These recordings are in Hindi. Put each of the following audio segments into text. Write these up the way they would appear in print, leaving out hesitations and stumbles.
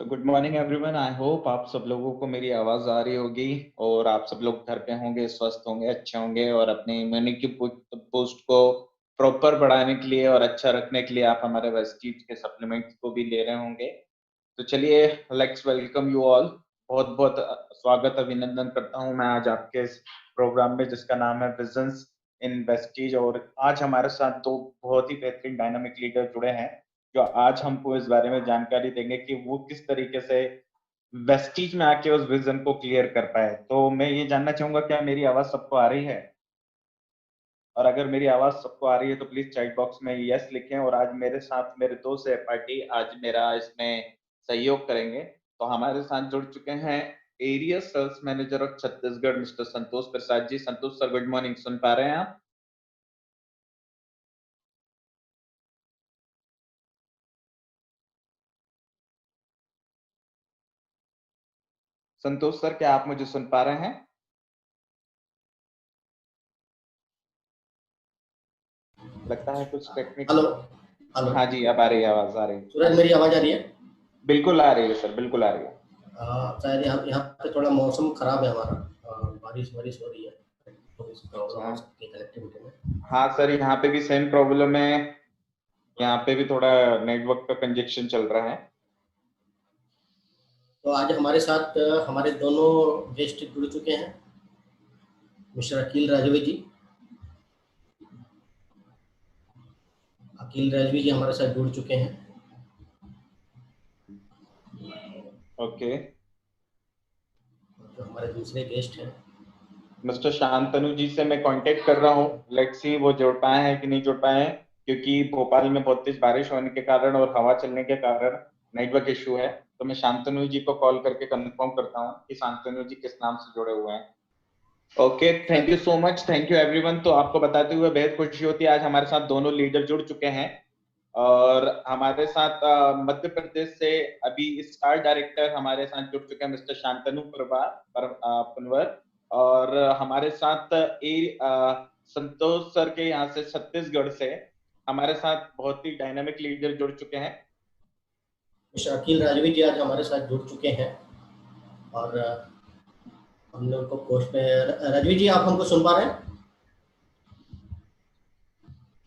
So good morning everyone. I hope आप सब लोगों को मेरी आवाज आ रही होगी और आप सब लोग घर पे होंगे, स्वस्थ होंगे, अच्छे होंगे और अपने इम्यूनिटी बूस्ट को प्रॉपर बढ़ाने के लिए और अच्छा रखने के लिए आप हमारे वेस्टीज के सप्लीमेंट्स को भी ले रहे होंगे। तो चलिए, लेट्स वेलकम यू ऑल। बहुत बहुत स्वागत अभिनंदन करता हूं मैं आज आपके इस प्रोग्राम में जिसका नाम है विजन्स इन वेस्टीज। और आज हमारे साथ दो बहुत ही बेहतरीन डायनामिक लीडर जुड़े हैं जो आज हमको इस बारे में जानकारी देंगे कि वो किस तरीके से वेस्टीज में आके उस विजन को क्लियर कर पाए। तो मैं ये जानना चाहूंगा, क्या मेरी आवाज सबको आ रही है? और अगर मेरी आवाज सबको आ रही है तो प्लीज चैट बॉक्स में यस लिखें। और आज मेरे साथ मेरे दो सहपाठी आज मेरा इसमें सहयोग करेंगे। तो हमारे साथ जुड़ चुके हैं area sales manager of Chhattisgarh Mr Santosh Prasad ji. Santosh sir, good morning. सुन पा रहे हैं आप? संतोष सर, क्या आप मुझे सुन पा रहे हैं? लगता है कुछ टेक्निक। Hello hello. हाँ जी, अब आ रही है, आवाज आ रही है। सूरज, मेरी आवाज आ रही है? बिल्कुल आ रही है सर, बिल्कुल आ रही है। शायद यहाँ पे थोड़ा मौसम खराब है हमारा। बारिश बारिश हो रही है तो इस प्रॉब्लम अच्छा। हो सकती है कनेक्टिविटी में। हाँ सर, यहाँ पे भी सेम प्रॉब्लम है। यहाँ पे भी थोड़ा नेटवर्क का कंजेक्शन चल रहा है। तो आज हमारे साथ हमारे दोनों गेस्ट जुड़ चुके हैं। मिस्टर अकील राजवी जी। अकील राजवी जी हमारे साथ जुड़ चुके हैं। ओके। जो हमारे दूसरे गेस्ट हैं, मिस्टर शांतनु जी से मैं कांटेक्ट कर रहा हूँ। लेट्स सी वो जुड़ पाए हैं कि नहीं जुड़ पाए हैं, क्योंकि भोपाल में बहुत तेज बारिश होने के कारण और हवा चलने के कारण नेटवर्क इशू है। तो मैं शांतनु जी को कॉल करके कंफर्म करता हूँ कि शांतनु जी किस नाम से जुड़े हुए हैं। Okay, thank you so much, thank you everyone. तो आपको बताते हुए बेहद खुशी होती है, आज हमारे साथ दोनों लीडर जुड़ चुके हैं। और हमारे साथ मध्य प्रदेश से अभी स्टार डायरेक्टर हमारे साथ जुड़ चुके हैं मिस्टर शांतनु पनवर। और हमारे साथ संतोष सर के यहाँ से छत्तीसगढ़ से हमारे साथ बहुत ही डायनामिक लीडर जुड़ चुके हैं। मिस्टर अकील राजवी जी आज हमारे साथ जुड़ चुके हैं। और हमने उनको कोर्स में राजवी जी, आप हमको सुन पा रहे हैं?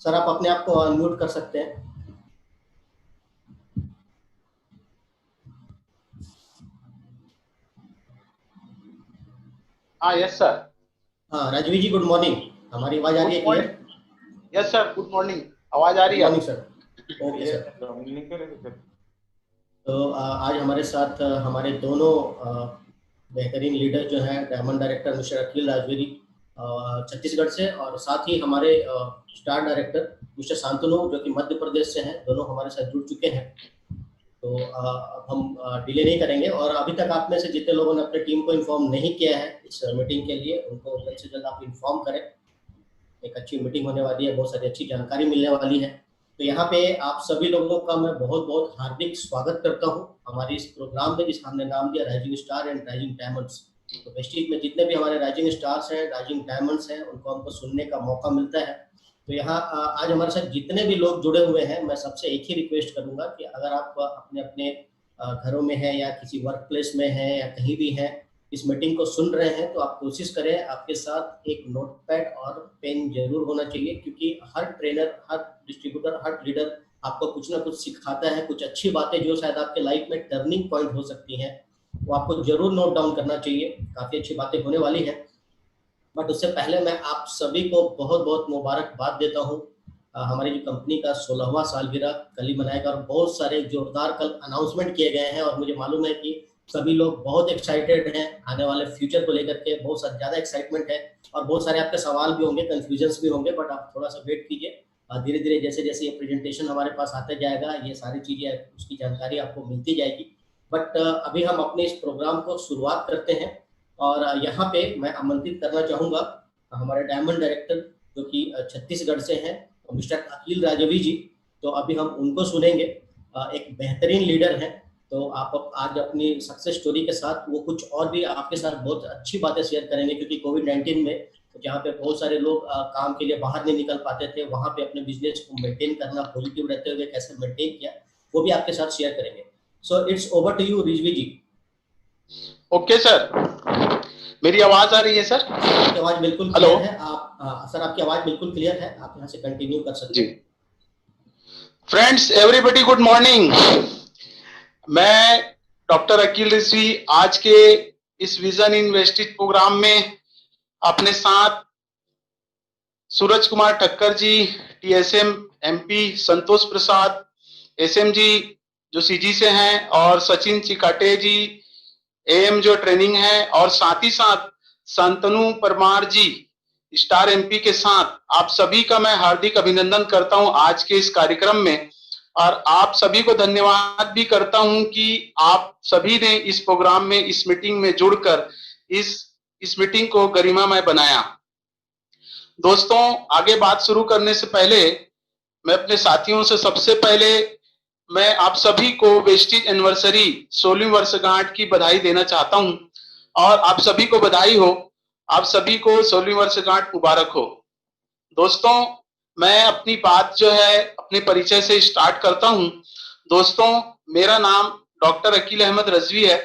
सर, आप अपने आप को अनम्यूट कर सकते हैं। हाँ, यस सर। हाँ राजवी जी, गुड मॉर्निंग। हमारी आवाज आ रही गुड है clear? Morning. Yes sir, good morning. आवाज आ गुड रही है मॉर्निंग आपको? सर। ओके ये सर। नहीं करेंगे। तो आज हमारे साथ हमारे दोनों बेहतरीन लीडर जो हैं, डायमंड डायरेक्टर मिस्टर अखिल राजवीरी छत्तीसगढ़ से, और साथ ही हमारे स्टार डायरेक्टर मिस्टर शांतनु जो कि मध्य प्रदेश से हैं, दोनों हमारे साथ जुड़ चुके हैं। तो अब हम डिले नहीं करेंगे, और अभी तक आप में से जितने लोगों ने अपने टीम को इन्फॉर्म नहीं किया है इस मीटिंग के लिए, उनको जल्द से जल्द आप इन्फॉर्म करें। एक अच्छी मीटिंग होने वाली है, बहुत सारी अच्छी जानकारी मिलने वाली है। तो यहाँ पे आप सभी लोगों का मैं बहुत बहुत हार्दिक स्वागत करता हूँ हमारे इस प्रोग्राम में, जिसका हमने नाम दिया rising star and rising diamonds. तो वेस्टीज में जितने भी हमारे राइजिंग स्टार्स हैं, राइजिंग डायमंड्स हैं, उनको हमको सुनने का मौका मिलता है। तो यहाँ आज हमारे साथ जितने भी लोग जुड़े हुए हैं, मैं सबसे एक ही रिक्वेस्ट करूंगा कि अगर आप अपने अपने घरों में हैं या किसी वर्क प्लेस में हैं या कहीं भी हैं, इस मीटिंग को सुन रहे हैं, तो आप कोशिश करें आपके साथ एक नोटपैड और पेन जरूर होना चाहिए, क्योंकि हर ट्रेनर, हर डिस्ट्रीब्यूटर, हर लीडर आपको कुछ ना कुछ सिखाता है। कुछ अच्छी बातें जो शायद आपके लाइफ में टर्निंग पॉइंट हो सकती हैं, वो आपको जरूर नोट डाउन करना चाहिए। काफ़ी अच्छी बातें होने वाली हैं। बट उससे पहले मैं आप सभी को बहुत बहुत मुबारकबाद देता हूँ। हमारी जो कंपनी का 16वां सालगिरह कल ही मनाएगा, और बहुत सारे जोरदार कल अनाउंसमेंट किए गए हैं, और मुझे मालूम है कि सभी लोग बहुत एक्साइटेड हैं आने वाले फ्यूचर को लेकर के। बहुत ज़्यादा एक्साइटमेंट है, और बहुत सारे आपके सवाल भी होंगे, कन्फ्यूजन्स भी होंगे, बट आप थोड़ा सा वेट कीजिए। धीरे धीरे जैसे जैसे ये प्रेजेंटेशन हमारे पास आते जाएगा, ये सारी चीज़ें, उसकी जानकारी आपको मिलती जाएगी। बट अभी हम अपने इस प्रोग्राम को शुरुआत करते हैं। और यहाँ पे मैं आमंत्रित करना चाहूँगा हमारे डायमंड डायरेक्टर जो कि छत्तीसगढ़ से हैं, मिस्टर अकील राजवी जी। तो अभी हम उनको सुनेंगे। एक बेहतरीन लीडर हैं। तो आप आज अपनी सक्सेस स्टोरी के साथ वो कुछ और भी आपके साथ बहुत अच्छी बातें शेयर करेंगे, क्योंकि कोविड-19 में जहाँ पे बहुत सारे लोग काम के लिए बाहर नहीं निकल पाते थे, वहाँ पे अपने बिजनेस को मेंटेन करना, पॉजिटिव रहते हुए कैसे मेंटेन किया, वो भी आपके साथ शेयर करेंगे। So it's over to you, Rizvi ji. Okay sir, मेरी आवाज आ रही है सर? आपकी आवाज बिल्कुल हेलो क्लियर है। आप सर, आपकी आवाज बिल्कुल क्लियर है, आप यहाँ से कंटिन्यू कर सकते जी। हैं। Friends, everybody good morning. मैं डॉक्टर अकील रिजवी आज के इस विजन इन वेस्टेज प्रोग्राम में अपने साथ सूरज कुमार ठक्कर जी, टीएसएम एमपी, संतोष प्रसाद एसएम जी जो सीजी से हैं, और सचिन चिकाटे जी एएम जो ट्रेनिंग है, और साथ ही साथ शांतनु परमार जी स्टार एमपी के साथ आप सभी का मैं हार्दिक अभिनंदन करता हूं आज के इस कार्यक्रम में। और आप सभी को धन्यवाद भी करता हूं कि आप सभी ने इस प्रोग्राम में, इस मीटिंग में जुड़कर इस मीटिंग को गरिमामय बनाया। दोस्तों, आगे बात शुरू करने से पहले मैं अपने साथियों से सबसे पहले मैं आप सभी को वेस्टेज एनिवर्सरी 16वीं वर्षगांठ की बधाई देना चाहता हूं, और आप सभी को बधाई हो, आप सभी को 16वीं वर्षगांठ मुबारक हो। दोस्तों, मैं अपनी बात जो है अपने परिचय से स्टार्ट करता हूं। दोस्तों, मेरा नाम डॉक्टर अकील अहमद रिजवी है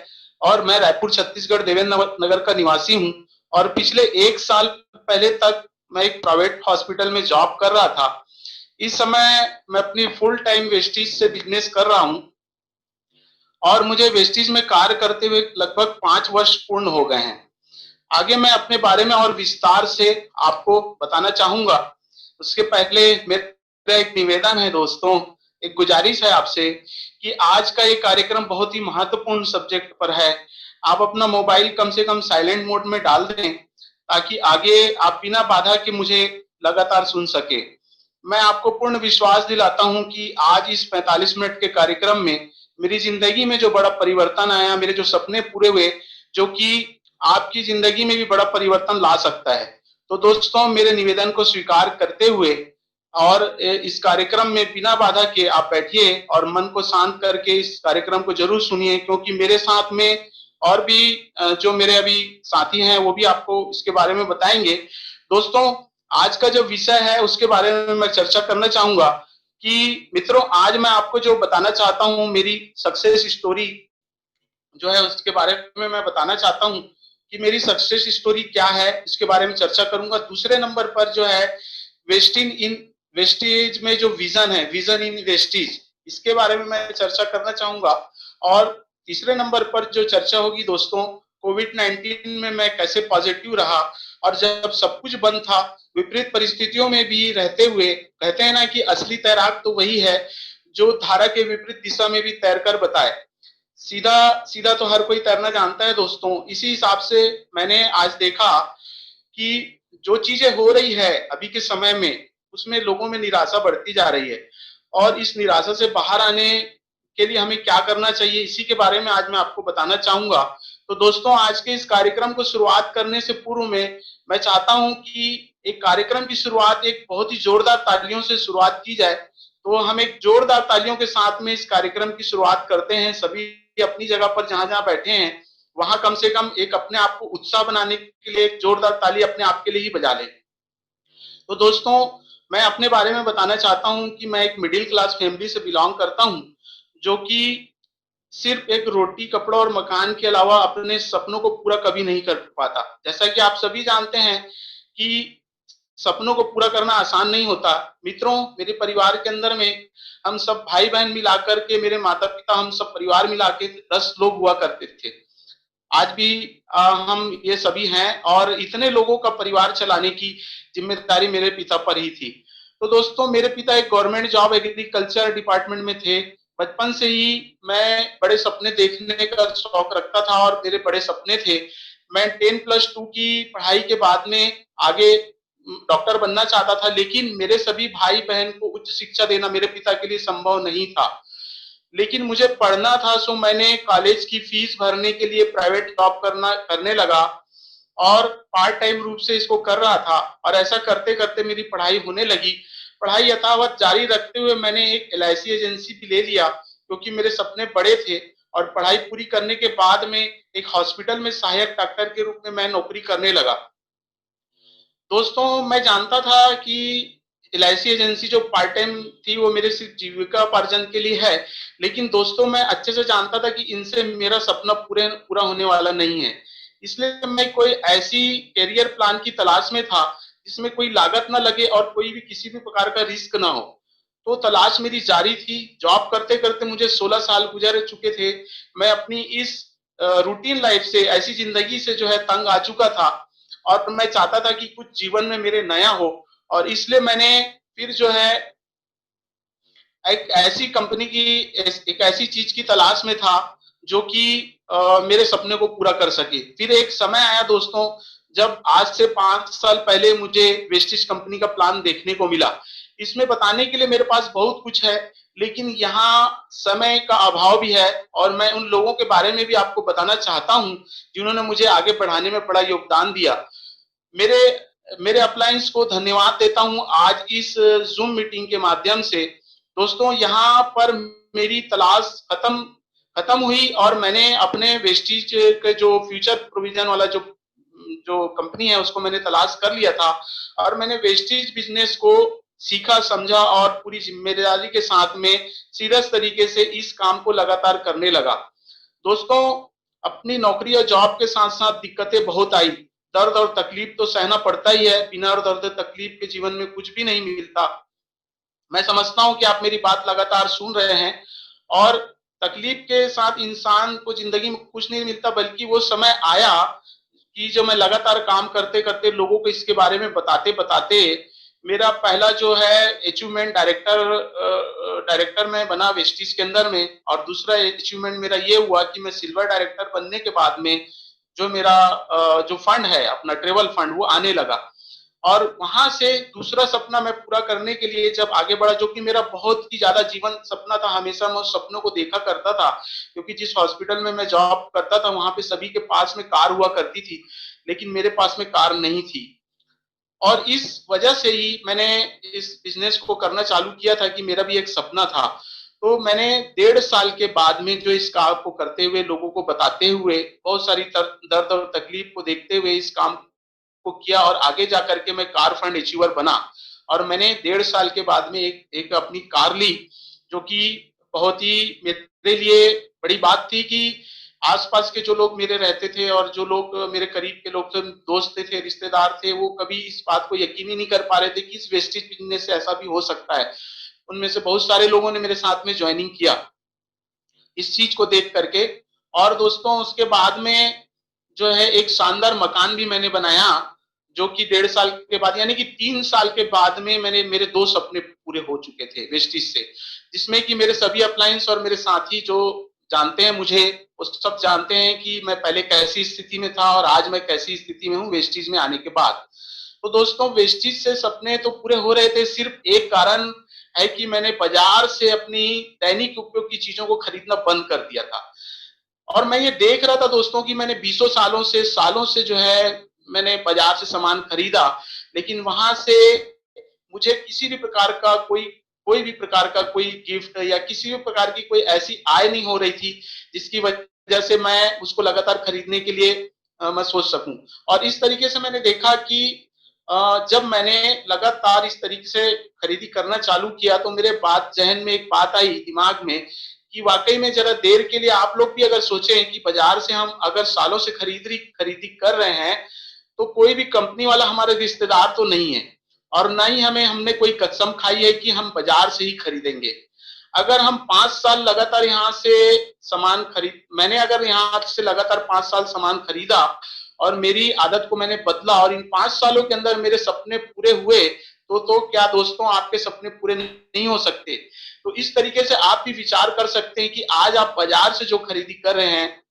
और मैं रायपुर छत्तीसगढ़ देवेंद्र नगर का निवासी हूं, और पिछले 1 साल पहले तक मैं एक प्राइवेट हॉस्पिटल में जॉब कर रहा था। इस समय मैं अपनी फुल टाइम वेस्टेज से बिजनेस कर रहा हूं, और मुझे वेस्टेज में कार्य करते हुए लगभग 5 वर्ष पूर्ण हो गए हैं। आगे मैं अपने बारे में और विस्तार से आपको बताना चाहूंगा। उसके पहले मेरा एक निवेदन है दोस्तों, एक गुजारिश है आपसे कि आज का ये कार्यक्रम बहुत ही महत्वपूर्ण सब्जेक्ट पर है। आप अपना मोबाइल कम से कम साइलेंट मोड में डाल दें ताकि आगे आप बिना बाधा के मुझे लगातार सुन सके। मैं आपको पूर्ण विश्वास दिलाता हूं कि आज इस 45 मिनट के कार्यक्रम में मेरी जिंदगी में जो बड़ा परिवर्तन आया, मेरे जो सपने पूरे हुए, जो कि आपकी जिंदगी में भी बड़ा परिवर्तन ला सकता है। तो दोस्तों, मेरे निवेदन को स्वीकार करते हुए और इस कार्यक्रम में बिना बाधा के आप बैठिए और मन को शांत करके इस कार्यक्रम को जरूर सुनिए, क्योंकि मेरे साथ में और भी जो मेरे अभी साथी हैं वो भी आपको इसके बारे में बताएंगे। दोस्तों, आज का जो विषय है उसके बारे में मैं चर्चा करना चाहूंगा कि मित्रों, आज मैं आपको जो बताना चाहता हूं, मेरी सक्सेस स्टोरी जो है उसके बारे में मैं बताना चाहता हूं कि मेरी सक्सेस स्टोरी क्या है, इसके बारे में चर्चा करूंगा। दूसरे नंबर पर जो है वेस्टेज में जो विजन है, विजन इन वेस्टेज, इसके बारे में मैं चर्चा करना चाहूंगा। और तीसरे नंबर पर जो चर्चा होगी दोस्तों, कोविड-19 में मैं कैसे पॉजिटिव रहा, और जब सब कुछ बंद था, विपरीत परिस्थितियों में भी रहते हुए, कहते हैं ना कि असली तैराक तो वही है जो धारा के विपरीत दिशा में भी तैरकर बताए। सीधा सीधा तो हर कोई तैरना जानता है दोस्तों। इसी हिसाब से मैंने आज देखा कि जो चीजें हो रही है अभी के समय में, उसमें लोगों में निराशा बढ़ती जा रही है, और इस निराशा से बाहर आने के लिए हमें क्या करना चाहिए, इसी के बारे में आज मैं आपको बताना चाहूंगा। तो दोस्तों, आज के इस कार्यक्रम को शुरुआत करने से पूर्व में मैं चाहता हूं कि एक कार्यक्रम की शुरुआत एक बहुत ही जोरदार तालियों से शुरुआत की जाए। तो हम एक जोरदार तालियों के साथ में इस कार्यक्रम की शुरुआत करते हैं। सभी अपनी जगह पर जहां जहां बैठे हैं वहां कम से कम एक अपने आप को उत्साह बनाने के लिए एक जोरदार ताली अपने आप के लिए ही बजा लें। तो दोस्तों, मैं अपने बारे में बताना चाहता हूं कि मैं एक मिडिल क्लास फैमिली से बिलोंग करता हूं, जो कि सिर्फ एक रोटी, कपड़ा और मकान के अलावा अपने सपनों को पूरा कभी नहीं कर पाता। जैसा कि आप सभी जानते हैं कि सपनों को पूरा करना आसान नहीं होता। मित्रों, मेरे परिवार के अंदर में हम सब भाई बहन मिलाकर के, मेरे माता पिता, हम सब परिवार मिला के 10 लोग हुआ करते थे। आज भी हम ये सभी हैं, और इतने लोगों का परिवार चलाने की जिम्मेदारी मेरे पिता पर ही थी। तो दोस्तों, मेरे पिता एक गवर्नमेंट जॉब एग्रीकल्चर डिपार्टमेंट में थे। बचपन से ही मैं बड़े सपने देखने का शौक रखता था, और मेरे बड़े सपने थे। मैं 10+2 की पढ़ाई के बाद में आगे डॉक्टर बनना चाहता था, लेकिन मेरे सभी भाई बहन को उच्च शिक्षा देना मेरे पिता के लिए संभव नहीं था। लेकिन मुझे पढ़ना था, सो मैंने कॉलेज की फीस भरने के लिए प्राइवेट जॉब करने लगा, और पार्ट टाइम रूप से इसको कर रहा था। और ऐसा करते करते मेरी पढ़ाई होने लगी। पढ़ाई यथावत जारी रखते हुए मैंने एक LIC एजेंसी भी ले लिया, क्योंकि मेरे सपने बड़े थे। और पढ़ाई पूरी करने के बाद में एक हॉस्पिटल में सहायक डॉक्टर के रूप में मैं नौकरी करने लगा। दोस्तों, मैं जानता था कि LIC एजेंसी जो पार्ट टाइम थी वो मेरे सिर्फ जीविका उपार्जन के लिए है, लेकिन दोस्तों मैं अच्छे से जानता था कि इनसे मेरा सपना पूरा होने वाला नहीं है। इसलिए मैं कोई ऐसी करियर प्लान की तलाश में था जिसमें कोई लागत ना लगे और कोई भी किसी भी प्रकार का रिस्क ना हो। तो तलाश मेरी जारी थी। जॉब करते करते मुझे 16 साल गुजर चुके थे। मैं अपनी इस रूटीन लाइफ से, ऐसी जिंदगी से जो है तंग आ चुका था और मैं चाहता था कि कुछ जीवन में मेरे नया हो, और इसलिए मैंने फिर जो है एक ऐसी कंपनी की, एक ऐसी चीज की तलाश में था जो कि मेरे सपने को पूरा कर सके। फिर एक समय आया दोस्तों जब आज से 5 साल पहले मुझे वेस्टिज कंपनी का प्लान देखने को मिला। इसमें बताने के लिए मेरे पास बहुत कुछ है, लेकिन यहाँ समय का अभाव भी है और मैं उन लोगों के बारे में भी आपको बताना चाहता हूँ जिन्होंने मुझे आगे बढ़ाने में बड़ा योगदान दिया। मेरे मेरे अपलाइंस को धन्यवाद देता हूँ आज इस जूम मीटिंग के माध्यम से। दोस्तों यहाँ पर मेरी तलाश खत्म हुई और मैंने अपने वेस्टिज के जो फ्यूचर प्रोविजन वाला जो जो कंपनी है उसको मैंने तलाश कर लिया था और मैंने वेस्टिज बिजनेस को सीखा, समझा और पूरी जिम्मेदारी के साथ में सीरियस तरीके से इस काम को लगातार करने लगा। दोस्तों अपनी नौकरी और जॉब के साथ साथ दिक्कतें बहुत आई। दर्द और तकलीफ तो सहना पड़ता ही है, बिना दर्द तकलीफ के जीवन में कुछ भी नहीं मिलता। मैं समझता हूं कि आप मेरी बात लगातार सुन रहे हैं और तकलीफ के साथ इंसान को जिंदगी में कुछ नहीं मिलता, बल्कि वो समय आया कि जो मैं लगातार काम करते करते लोगों को इसके बारे में बताते बताते मेरा पहला जो है अचीवमेंट डायरेक्टर में बना वेस्टिज के अंदर में, और दूसरा अचीवमेंट मेरा ये हुआ कि मैं सिल्वर डायरेक्टर बनने के बाद में जो मेरा जो फंड है अपना ट्रेवल फंड वो आने लगा। और वहां से दूसरा सपना मैं पूरा करने के लिए जब आगे बढ़ा, जो कि मेरा बहुत ही ज्यादा जीवन सपना था, हमेशा मैं उस सपनों को देखा करता था क्योंकि जिस हॉस्पिटल में मैं जॉब करता था वहां पे सभी के पास में कार हुआ करती थी, लेकिन मेरे पास में कार नहीं थी। और इस वजह से ही मैंने इस बिजनेस को करना चालू किया था कि मेरा भी एक सपना था। तो मैंने 1.5 साल के बाद में जो इस काम को करते हुए, लोगों को बताते हुए, बहुत सारी दर्द और तकलीफ को देखते हुए इस काम को किया और आगे जा करके मैं कार फंड अचीवर बना। और मैंने 1.5 साल के बाद में एक अपनी कार ली, जो कि बहुत ही मेरे लिए बड़ी बात थी कि आसपास के जो लोग मेरे रहते थे और जो लोग मेरे करीब के लोग थे, दोस्त थे, रिश्तेदार थे, वो कभी इस बात को यकीन ही नहीं कर पा रहे थे कि इस वेस्टेज बिजनेस से ऐसा भी हो सकता है। उनमें से बहुत सारे लोगों ने मेरे साथ में ज्वाइनिंग किया इस चीज को देख करके। और दोस्तों उसके बाद में जो है एक शानदार मकान भी मैंने बनाया, जो कि 1.5 साल के बाद यानी कि 3 साल के बाद में मैंने मेरे 2 सपने पूरे हो चुके थे वेस्टिज से, जिसमें कि मेरे सभी अपलाइंस और मेरे साथी जो जानते हैं मुझे, वो सब जानते हैं कि मैं पहले कैसी स्थिति में था और आज मैं कैसी स्थिति में हूँ वेस्टिज में आने के बाद। तो दोस्तों वेस्टिज से सपने तो पूरे हो रहे थे, सिर्फ एक कारण है कि मैंने बाजार से अपनी दैनिक उपयोग की चीजों को खरीदना बंद कर दिया था। और मैं ये देख रहा था दोस्तों कि मैंने 20 सालों से जो है मैंने बाजार से सामान खरीदा, लेकिन वहां से मुझे किसी भी प्रकार का कोई भी प्रकार का कोई गिफ्ट या किसी भी प्रकार की कोई ऐसी आय नहीं हो रही थी जिसकी वजह से मैं उसको लगातार खरीदने के लिए मैं सोच सकूं। और इस तरीके से मैंने देखा कि जब मैंने लगातार इस तरीके से खरीदी करना चालू किया तो मेरे बात जहन में एक बात आई दिमाग में कि वाकई में जरा देर के लिए आप लोग भी अगर सोचें कि बाजार से हम अगर सालों से खरीदी कर रहे हैं तो कोई भी कंपनी वाला हमारे रिश्तेदार तो नहीं है और ना ही हमने कोई कसम खाई है कि हम बाजार से ही खरीदेंगे। अगर हम 5 साल लगातार यहाँ से मैंने अगर यहाँ से लगातार 5 साल सामान खरीदा और मेरी आदत को मैंने बदला और इन 5 सालों के अंदर मेरे सपने पूरे हुए, तो क्या दोस्तों आपके सपने पूरे नहीं हो सकते? तो इस तरीके से आप भी विचार कर सकते हैं कि आज आप बाजार से जो खरीदी कर रहे हैं,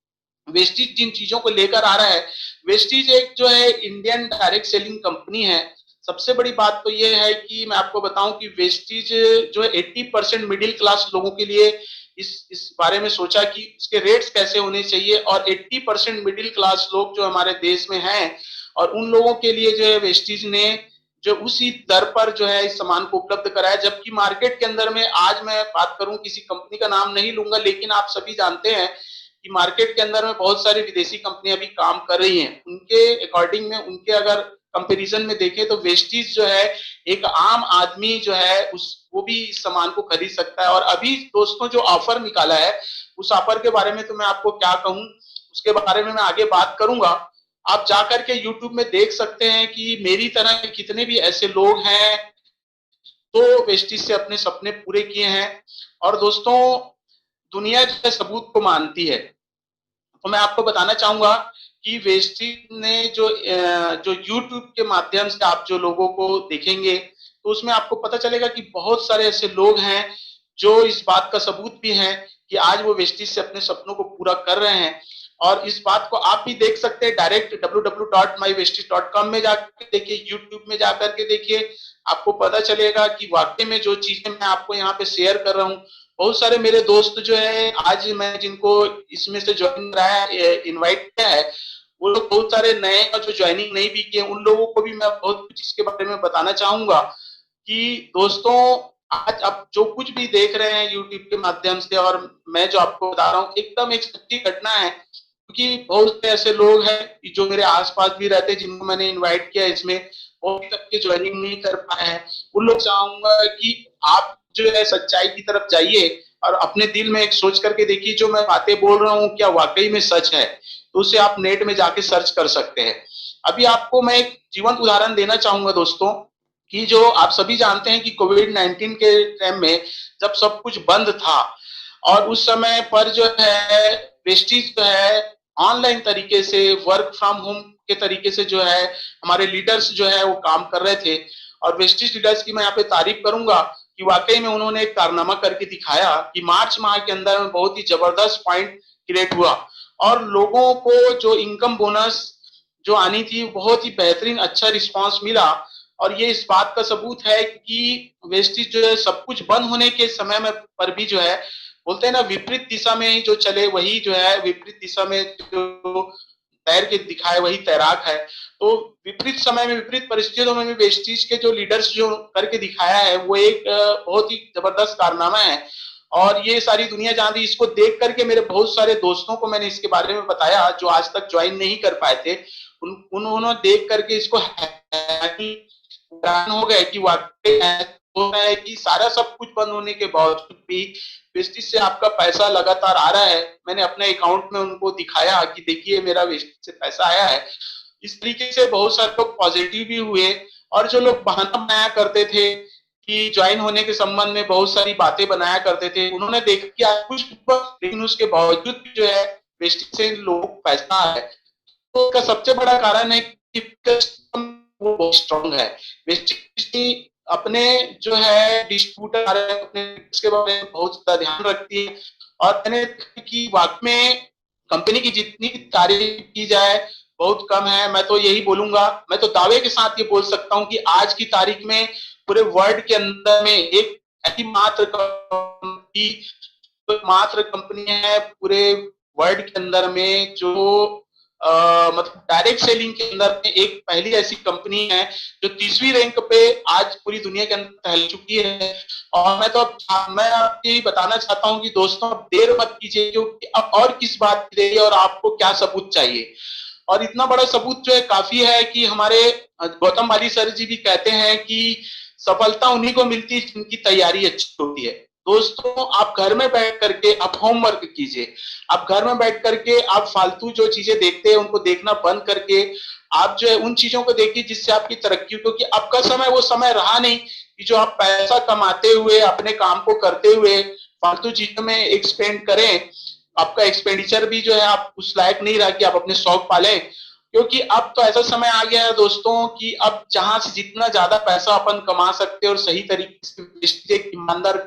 वेस्टिज जिन चीजों को लेकर आ रहा है, वेस्टिज एक जो है इंडियन डायरेक्ट सेलिंग कंपनी है। सबसे बड़ी बात तो ये है कि मैं आपको बताऊं कि वेस्टिज जो है 80% मिडिल क्लास लोगों के लिए इस बारे में सोचा कि उसके रेट्स कैसे होने चाहिए, और 80% मिडिल क्लास लोग जो हमारे देश में हैं और उन लोगों के लिए जो है वेस्टिज ने जो उसी दर पर जो है इस सामान को उपलब्ध कराया। जबकि मार्केट के अंदर में आज मैं बात करूं, किसी कंपनी का नाम नहीं लूंगा, लेकिन आप सभी जानते हैं कि मार्केट के अंदर में बहुत सारी विदेशी कंपनियां भी काम कर रही हैं। उनके अकॉर्डिंग में उनके अगर कंपैरिजन में देखें तो वेस्टीज जो है एक आम आदमी जो है वो भी इस सामान को खरीद सकता है। और अभी दोस्तों जो ऑफर निकाला है उस ऑफर के बारे में तो मैं आपको क्या कहूं, उसके बारे में मैं आगे बात करूंगा। आप जाकर के YouTube में देख सकते हैं कि मेरी तरह के कितने भी ऐसे लोग हैं तो वेस्टीज से अपने सपने पूरे किए हैं। और दोस्तों दुनिया जो है सबूत को मानती है, तो मैं आपको बताना चाहूंगा कि वेस्टीज ने जो YouTube के माध्यम से आप जो लोगों को देखेंगे तो उसमें आपको पता चलेगा कि बहुत सारे ऐसे लोग हैं जो इस बात का सबूत भी हैं कि आज वो वेस्टीज से अपने सपनों को पूरा कर रहे हैं। और इस बात को आप भी देख सकते हैं डायरेक्ट www.mywesties.com में जाकर देखिए, यूट्यूब में जाकर के देखिए, आपको पता चलेगा कि वाकई में जो चीजें मैं आपको यहाँ पे शेयर कर रहा हूँ, बहुत सारे मेरे दोस्त जो है आज मैं जिनको इसमें से ज्वाइन कराया इनवाइट किया है, वो लोग बहुत सारे नए और जो ज्वाइनिंग नहीं भी किए उन लोगों को भी मैं बहुत कुछ इसके बारे में बताना चाहूंगा कि दोस्तों आज आप जो कुछ भी देख रहे हैं यूट्यूब के माध्यम से और मैं जो आपको बता रहा हूँ एकदम एक सच्ची घटना है। क्योंकि बहुत से ऐसे लोग हैं जो मेरे आसपास भी रहते हैं जिनको मैंने इनवाइट किया इसमें, और अभी तक के ज्वाइनिंग नहीं कर पाए हैं। उन लोग चाहूंगा कि आप जो है सच्चाई की तरफ जाइए और अपने दिल में एक सोच करके देखिए जो मैं बातें बोल रहा हूँ क्या वाकई में सच है, तो उसे आप नेट में जाके सर्च कर सकते हैं। अभी आपको मैं एक जीवंत उदाहरण देना चाहूंगा दोस्तों कि जो आप सभी जानते हैं कि कोविड-19 के टाइम में जब सब कुछ बंद था और उस समय पर जो है वेस्टीज जो है ऑनलाइन तरीके से वर्क फ्रॉम होम के तरीके से जो है हमारे लीडर्स जो है वो काम कर रहे थे। और वेस्टीज लीडर्स की मैं यहाँ पे तारीफ करूंगा कि वाकई में उन्होंने एक कारनामा करके दिखाया कि मार्च माह के अंदर में बहुत ही जबरदस्त पॉइंट क्रिएट हुआ और लोगों को जो इनकम बोनस जो आनी थी बहुत ही बेहतरीन अच्छा रिस्पांस मिला। और ये इस बात का सबूत है कि वेस्टीज जो है सब कुछ बंद होने के समय में पर भी जो है बोलते हैं ना विपरीत दिशा में ही जो चले वही जो है विपरीत दिशा में जो तैर के दिखाए वही तैराक है। तो विपरीत समय में विपरीत परिस्थितियों में भी वेस्टीज के जो लीडर्स जो करके दिखाया है वो एक बहुत ही जबरदस्त कारनामा है और ये सारी दुनिया जान रही। इसको देख करके मेरे बहुत सारे दोस्तों को मैंने इसके बारे में बताया जो आज तक ज्वाइन नहीं कर पाए थे, उन्होंने देख करके इसको हैरान हो गए कि वाकई हो रहा है कि सारा सब कुछ बंद होने के बावजूद भी वेस्टीज से आपका पैसा लगातार आ रहा है। मैंने अपने अकाउंट में उनको दिखाया कि देखिए मेरा वेस्टीज से पैसा आया है। इस तरीके से बहुत सारे लोग पॉजिटिव भी हुए और जो लोग बहाना बनाया करते थे कि ज्वाइन होने के संबंध में बहुत सारी बातें बनाया करते थे, उन्होंने देखा कि आज कुछ लेकिन उसके बावजूद भी जो है वेस्टीज से लोग पैसा है। तो उसका सबसे बड़ा कारण है कि वो बहुत स्ट्रांग है। वेस्टीज अपने जो है डिस्ट्रीब्यूटर अपने इसके बारे में बहुत ज्यादा ध्यान रखती है और मैंने कि वाकई में कंपनी की जितनी तारीफ की जाए बहुत कम है। मैं तो यही बोलूंगा, मैं तो दावे के साथ ये बोल सकता हूँ कि आज की तारीख में पूरे वर्ल्ड के अंदर में एक ऐसी मात्र कंपनी है पूरे वर्ल्ड के अंदर में जो मतलब डायरेक्ट सेलिंग के अंदर में एक पहली ऐसी कंपनी है जो 30वीं रैंक पे आज पूरी दुनिया के अंदर फैल चुकी है। और मैं आपको यही बताना चाहता हूं कि दोस्तों आप देर मत कीजिए क्योंकि अब और किस बात की देरी और आपको क्या सबूत चाहिए। और इतना बड़ा सबूत जो है काफी है कि हमारे गौतम वाली सर जी भी कहते हैं कि सफलता उन्हीं को मिलती है जिनकी तैयारी अच्छी होती है। दोस्तों आप घर में बैठ करके आप होमवर्क कीजिए, आप घर में बैठ करके आप फालतू जो चीजें देखते हैं उनको देखना बंद करके आप जो है उन चीजों को देखिए जिससे आपकी तरक्की, क्योंकि आपका समय वो समय रहा नहीं कि जो आप पैसा कमाते हुए अपने काम को करते हुए फालतू चीजों में एक्सपेंड करें। आपका एक्सपेंडिचर भी जो है आप उस लायक नहीं रहा कि आप अपने शौक पालें, क्योंकि अब तो ऐसा समय आ गया है दोस्तों कि अब जहां से जितना ज्यादा पैसा अपन कमा सकते हैं और सही तरीके से एक ईमानदार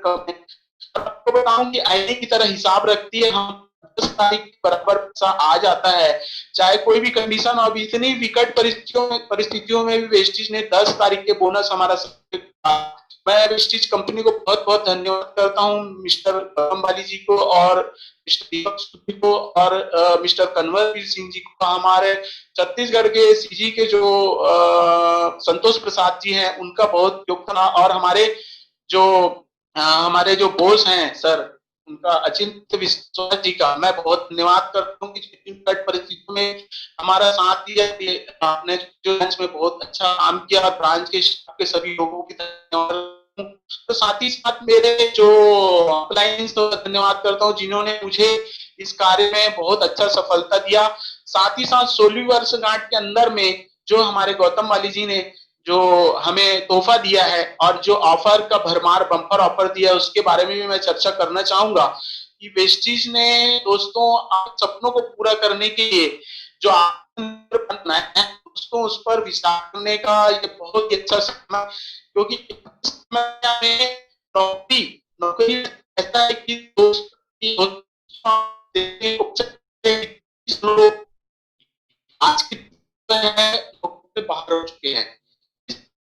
आपको बताऊं कि आईने की तरह हिसाब रखती है। हम 10 तारीख बराबर पैसा आ जाता है चाहे कोई भी कंडीशन। अब इतनी विकट परिस्थितियों में भी वेस्टीज ने 10 तारीख के बोनस हमारा। मैं वेस्टीज कंपनी को बहुत बहुत धन्यवाद करता हूं, मिस्टर गौतम जी को और मिस्टर दीपक सूदी को और मिस्टर कन्वरवीर सिंह जी को। हमारे छत्तीसगढ़ के सीजी के जो संतोष प्रसाद जी हैं उनका बहुत योगदान और हमारे जो बॉस हैं सर उनका अचिंत्य विश्वास जी का मैं बहुत धन्यवाद करता हूँ कि परिस्थितियों में हमारा साथ दिया, आपने जो ब्रांच में बहुत अच्छा काम किया और ब्रांच के स्टाफ के सभी लोगों की धन्यवाद। तो साथ ही साथ मेरे जो क्लाइंट्स तो धन्यवाद करता हूँ जिन्होंने मुझे इस कार्य में बहुत अच्छा सफलता दिया। साथ ही साथ 16वीं वर्षगांठ के अंदर में जो हमारे गौतम वाली जी ने जो हमें तोहफा दिया है और जो ऑफर का भरमार बम्पर ऑफर दिया है उसके बारे में भी मैं चर्चा करना चाहूंगा कि वेस्टीज ने दोस्तों आप सपनों को पूरा करने के लिए जो आत्मनिर्भर बनाया है दोस्तों उस पर विचार करने का ये बहुत ही अच्छा समय, क्योंकि इस समय में नौकरी नौकरी ऐसा है कि लोग आज के नौकरी से बाहर हो चुके हैं।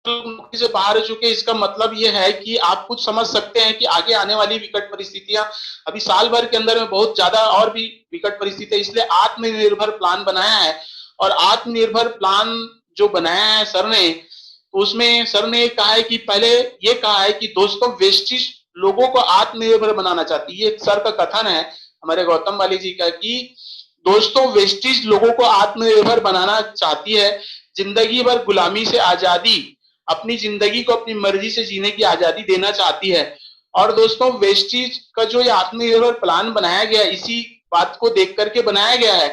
नौकरी से बाहर हो चुके, इसका मतलब ये है कि आप कुछ समझ सकते हैं कि आगे आने वाली विकट परिस्थितियां अभी साल भर के अंदर में बहुत ज्यादा और भी विकट परिस्थितियां, इसलिए आत्मनिर्भर प्लान बनाया है। और आत्मनिर्भर प्लान जो बनाया है सर ने, तो उसमें सर ने कहा है कि पहले ये कहा है कि दोस्तों वेस्टिज लोगों को आत्मनिर्भर बनाना चाहती है। ये सर का कथन है हमारे गौतम वाली जी का कि दोस्तों वेस्टिज लोगों को आत्मनिर्भर बनाना चाहती है, जिंदगी भर गुलामी से आजादी, अपनी जिंदगी को अपनी मर्जी से जीने की आजादी देना चाहती है। और दोस्तों वेस्टिज का जो ये आत्मनिर्भर प्लान बनाया गया इसी बात को देख करके बनाया गया है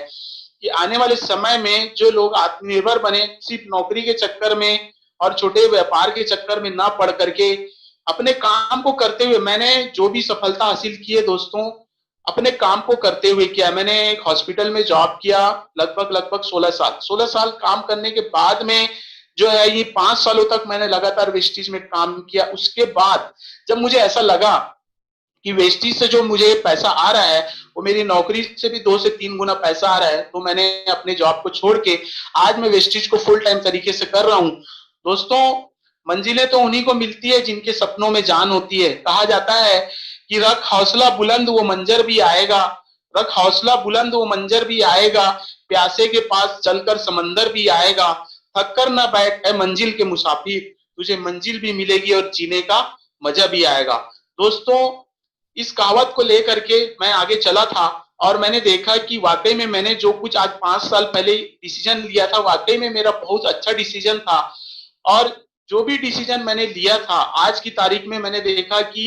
कि आने वाले समय में जो लोग आत्मनिर्भर बने, सिर्फ नौकरी के चक्कर में और छोटे व्यापार के चक्कर में ना पड़ करके अपने काम को करते हुए, मैंने जो भी सफलता हासिल की है दोस्तों अपने काम को करते हुए किया। मैंने एक हॉस्पिटल में जॉब किया लगभग 16 साल काम करने के बाद में जो है ये 5 सालों तक मैंने लगातार वेस्टीज में काम किया। उसके बाद जब मुझे ऐसा लगा कि वेस्टीज से जो मुझे पैसा आ रहा है वो मेरी नौकरी से भी 2 से 3 गुना पैसा आ रहा है, तो मैंने अपने जॉब को छोड़ के आज मैं वेस्टीज को फुल टाइम तरीके से कर रहा हूं। दोस्तों मंजिलें तो उन्हीं को मिलती है जिनके सपनों में जान होती है। कहा जाता है कि रख हौसला बुलंद वो मंजर भी आएगा, रख हौसला बुलंद वो मंजर भी आएगा, प्यासे के पास चलकर समंदर भी आएगा, थक कर ना बैठ है मंजिल के मुसाफिर, तुझे मंजिल भी मिलेगी और जीने का मजा भी आएगा। दोस्तों इस कहावत को लेकर के मैं आगे चला था और मैंने देखा कि वाकई में मैंने जो कुछ आज 5 साल पहले डिसीजन लिया था वाकई में मेरा बहुत अच्छा डिसीजन था। और जो भी डिसीजन मैंने लिया था आज की तारीख में मैंने देखा कि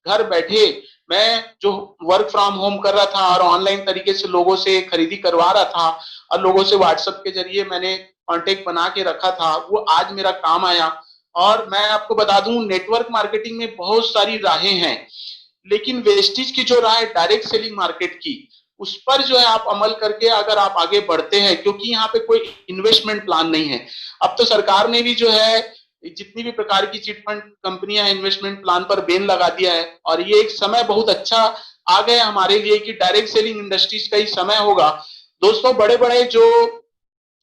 घर बैठे मैं जो वर्क फ्रॉम होम कर रहा था और ऑनलाइन तरीके से लोगों से खरीदी करवा रहा था और लोगों से व्हाट्सएप के जरिए मैंने कांटेक्ट बना के रखा था, वो आज मेरा काम आया। और मैं आपको बता दूं नेटवर्क मार्केटिंग में बहुत सारी राहें हैं, लेकिन वेस्टीज की जो राह है डायरेक्ट सेलिंग मार्केट की, उस पर जो है आप अमल करके अगर आप आगे बढ़ते हैं, क्योंकि यहाँ पे कोई इन्वेस्टमेंट प्लान नहीं है। अब तो सरकार ने भी जो है जितनी भी प्रकार की चिट फंड कंपनियां इन्वेस्टमेंट प्लान पर बैन लगा दिया है और ये एक समय बहुत अच्छा आ गया हमारे लिए कि डायरेक्ट सेलिंग इंडस्ट्रीज का ही समय होगा। दोस्तों बड़े बड़े जो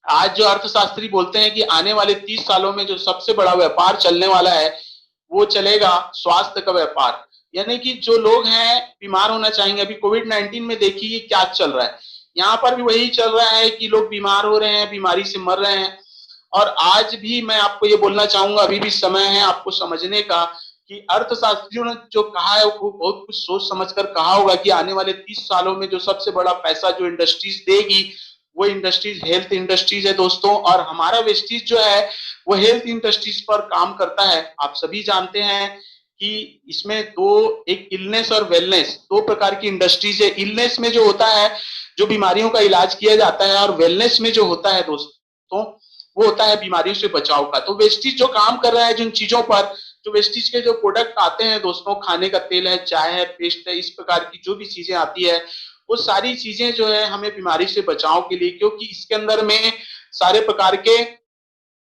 आज जो अर्थशास्त्री बोलते हैं कि आने वाले 30 सालों में जो सबसे बड़ा व्यापार चलने वाला है वो चलेगा स्वास्थ्य का व्यापार। यानी कि जो लोग हैं बीमार होना चाहेंगे, अभी कोविड-19 में देखिए क्या चल रहा है, यहाँ पर भी वही चल रहा है कि लोग बीमार हो रहे हैं, बीमारी से मर रहे हैं। और आज भी मैं आपको ये बोलना चाहूंगा अभी भी समय है आपको समझने का कि अर्थशास्त्रियों ने जो कहा है वो बहुत कुछ सोच समझकर कहा होगा कि आने वाले 30 सालों में जो सबसे बड़ा पैसा जो इंडस्ट्रीज देगी वो इंडस्ट्रीज हेल्थ इंडस्ट्रीज है दोस्तों। और हमारा वेस्टीज जो है वो हेल्थ इंडस्ट्रीज पर काम करता है। आप सभी जानते हैं कि इसमें एक इलनेस और वेलनेस 2 प्रकार की इंडस्ट्रीज है। इलनेस में जो होता है जो बीमारियों का इलाज किया जाता है और वेलनेस में जो होता है दोस्तों वो होता है बीमारियों से बचाव का। तो वेस्टीज जो काम कर रहा है जिन चीजों पर, जो वेस्टीज के जो प्रोडक्ट आते हैं दोस्तों, खाने का तेल है, चाय है, पेस्ट है, इस प्रकार की जो भी चीजें आती है वो सारी चीजें जो है हमें बीमारी से बचाव के लिए, क्योंकि इसके अंदर में सारे प्रकार के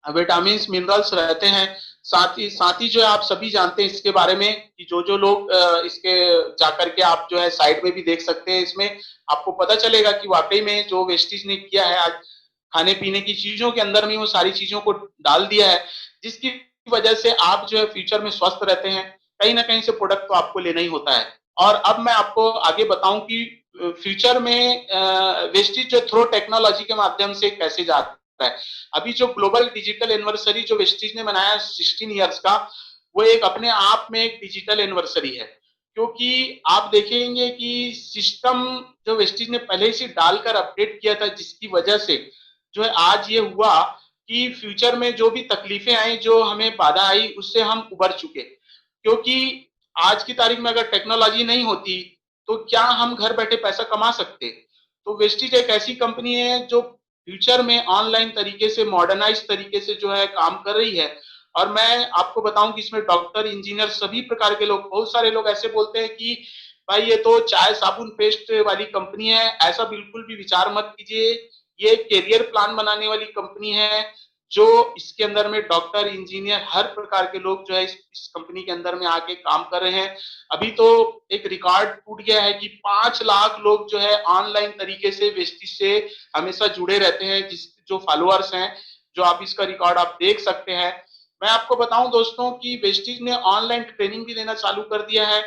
विटामिन मिनरल्स रहते हैं। साथ ही जो है आप सभी जानते हैं इसके बारे में कि जो लोग इसके जाकर के आप जो है साइट में भी देख सकते हैं, इसमें आपको पता चलेगा कि वाकई में जो वेस्टीज ने किया है आज खाने पीने की चीजों के अंदर में वो सारी चीजों को डाल दिया है, जिसकी वजह से आप जो है फ्यूचर में स्वस्थ रहते हैं। कहीं ना कहीं से प्रोडक्ट तो आपको लेना ही होता है। और अब मैं आपको आगे बताऊं कि फ्यूचर में वेस्टीज जो थ्रो टेक्नोलॉजी के माध्यम से कैसे जाता है। अभी जो ग्लोबल डिजिटल एनिवर्सरी जो वेस्टीज ने मनाया 16 इयर्स का, वो एक अपने आप में एक डिजिटल एनिवर्सरी है, क्योंकि आप देखेंगे कि सिस्टम जो वेस्टीज ने पहले से डालकर अपडेट किया था, जिसकी वजह से जो है आज ये हुआ कि फ्यूचर में जो भी तकलीफें आई, जो हमें बाधा आई, उससे हम उबर चुके। क्योंकि आज की तारीख में अगर टेक्नोलॉजी नहीं होती तो क्या हम घर बैठे पैसा कमा सकते। तो वेस्टीज एक ऐसी कंपनी है जो फ्यूचर में ऑनलाइन तरीके से, मॉडर्नाइज तरीके से जो है काम कर रही है। और मैं आपको बताऊं कि इसमें डॉक्टर, इंजीनियर, सभी प्रकार के लोग, बहुत सारे लोग ऐसे बोलते हैं कि भाई ये तो चाय साबुन पेस्ट वाली कंपनी है। ऐसा बिल्कुल भी विचार मत कीजिए। ये करियर प्लान बनाने वाली कंपनी है, जो इसके अंदर में डॉक्टर, इंजीनियर, हर प्रकार के लोग जो है इस कंपनी के अंदर में आके काम कर रहे हैं। अभी तो एक रिकॉर्ड टूट गया है कि 5 लाख लोग जो है ऑनलाइन तरीके से वेस्टीज से हमेशा जुड़े रहते हैं, जिस जो फॉलोअर्स हैं, जो आप इसका रिकॉर्ड आप देख सकते हैं। मैं आपको बताऊं दोस्तों कि वेस्टीज ने ऑनलाइन ट्रेनिंग भी देना चालू कर दिया है।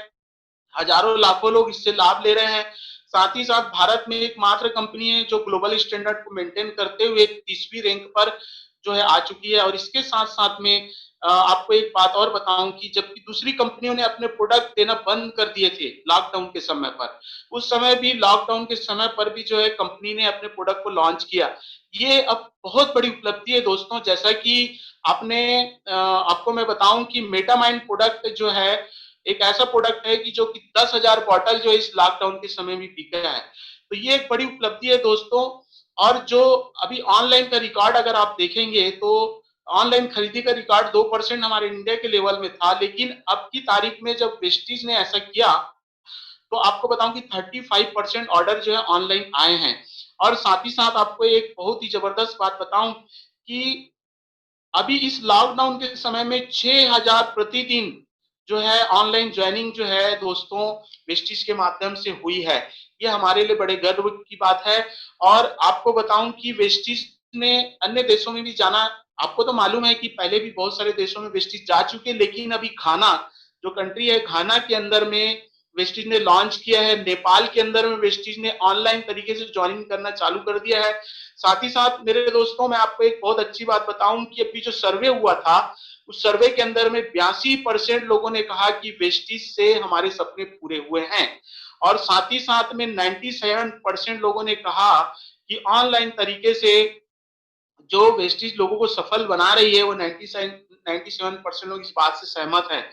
हजारों लाखों लोग इससे लाभ ले रहे हैं। साथ ही साथ भारत में एकमात्र कंपनी है जो ग्लोबल स्टैंडर्ड को मेंटेन करते हुए 30वीं रैंक पर जो है आ चुकी है। और इसके साथ साथ में आपको एक बात और बताऊं कि जबकि दूसरी कंपनियों ने अपने प्रोडक्ट देना बंद कर दिए थे लॉकडाउन के समय पर, उस समय भी, लॉकडाउन के समय पर भी जो है कंपनी ने अपने प्रोडक्ट को लॉन्च किया। ये अब बहुत बड़ी उपलब्धि है दोस्तों। जैसा कि आपने आपको मैं बताऊं कि मेटामाइंड प्रोडक्ट जो है एक ऐसा प्रोडक्ट है कि जो कि 10,000 बॉटल जो इस लॉकडाउन के समय में बिका है। तो ये एक बड़ी उपलब्धि है दोस्तों। और जो अभी ऑनलाइन का रिकॉर्ड अगर आप देखेंगे तो ऑनलाइन खरीदी का रिकॉर्ड 2% हमारे इंडिया के लेवल में था, लेकिन अब की तारीख में जब वेस्टीज ने ऐसा किया तो आपको बताऊं कि 35% ऑर्डर जो है ऑनलाइन आए हैं। और साथ ही साथ आपको एक बहुत ही जबरदस्त बात बताऊं कि अभी इस लॉकडाउन के समय में 6,000 प्रतिदिन जो है ऑनलाइन ज्वाइनिंग जो है दोस्तों वेस्टीज के माध्यम से हुई है। ये हमारे लिए बड़े गर्व की बात है। और आपको बताऊं कि वेस्टीज ने अन्य देशों में भी जाना। आपको तो मालूम है कि पहले भी बहुत सारे देशों में वेस्टीज जा चुके, लेकिन अभी घाना जो कंट्री है, घाना के अंदर में वेस्टीज ने लॉन्च किया है। नेपाल के अंदर में वेस्टीज ने ऑनलाइन तरीके से ज्वाइनिंग करना चालू कर दिया है। साथ ही साथ मेरे दोस्तों, मैं आपको एक बहुत अच्छी बात बताऊं कि अभी जो सर्वे हुआ था, उस सर्वे के अंदर में 82% लोगों ने कहा कि वेस्टीज से हमारे सपने पूरे हुए हैं। और साथ ही साथ में 97% लोगों ने कहा कि ऑनलाइन तरीके से जो वेस्टीज लोगों को सफल बना रही है, वो 97% लोग इस बात से सहमत हैं।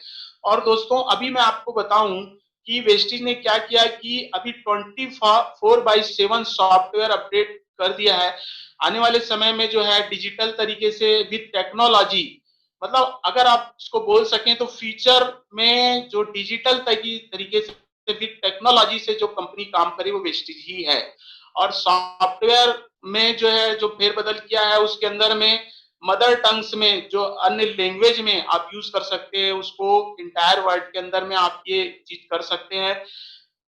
और दोस्तों अभी मैं आपको बताऊं कि वेस्टीज ने क्या किया कि अभी 24/7 सॉफ्टवेयर अपडेट कर दिया है। आने वाले समय में जो है डिजिटल तरीके से विद टेक्नोलॉजी, मतलब अगर आप इसको बोल सकें तो फ्यूचर में जो डिजिटल तरीके से विद टेक्नोलॉजी से जो कंपनी काम करे वो वेस्टीज ही है। और सॉफ्टवेयर में जो है जो फेरबदल किया है, उसके अंदर में मदर टंग्स में जो अन्य लैंग्वेज में आप यूज कर सकते हैं, उसको इंटायर वर्ल्ड के अंदर में आप ये चीज कर सकते हैं।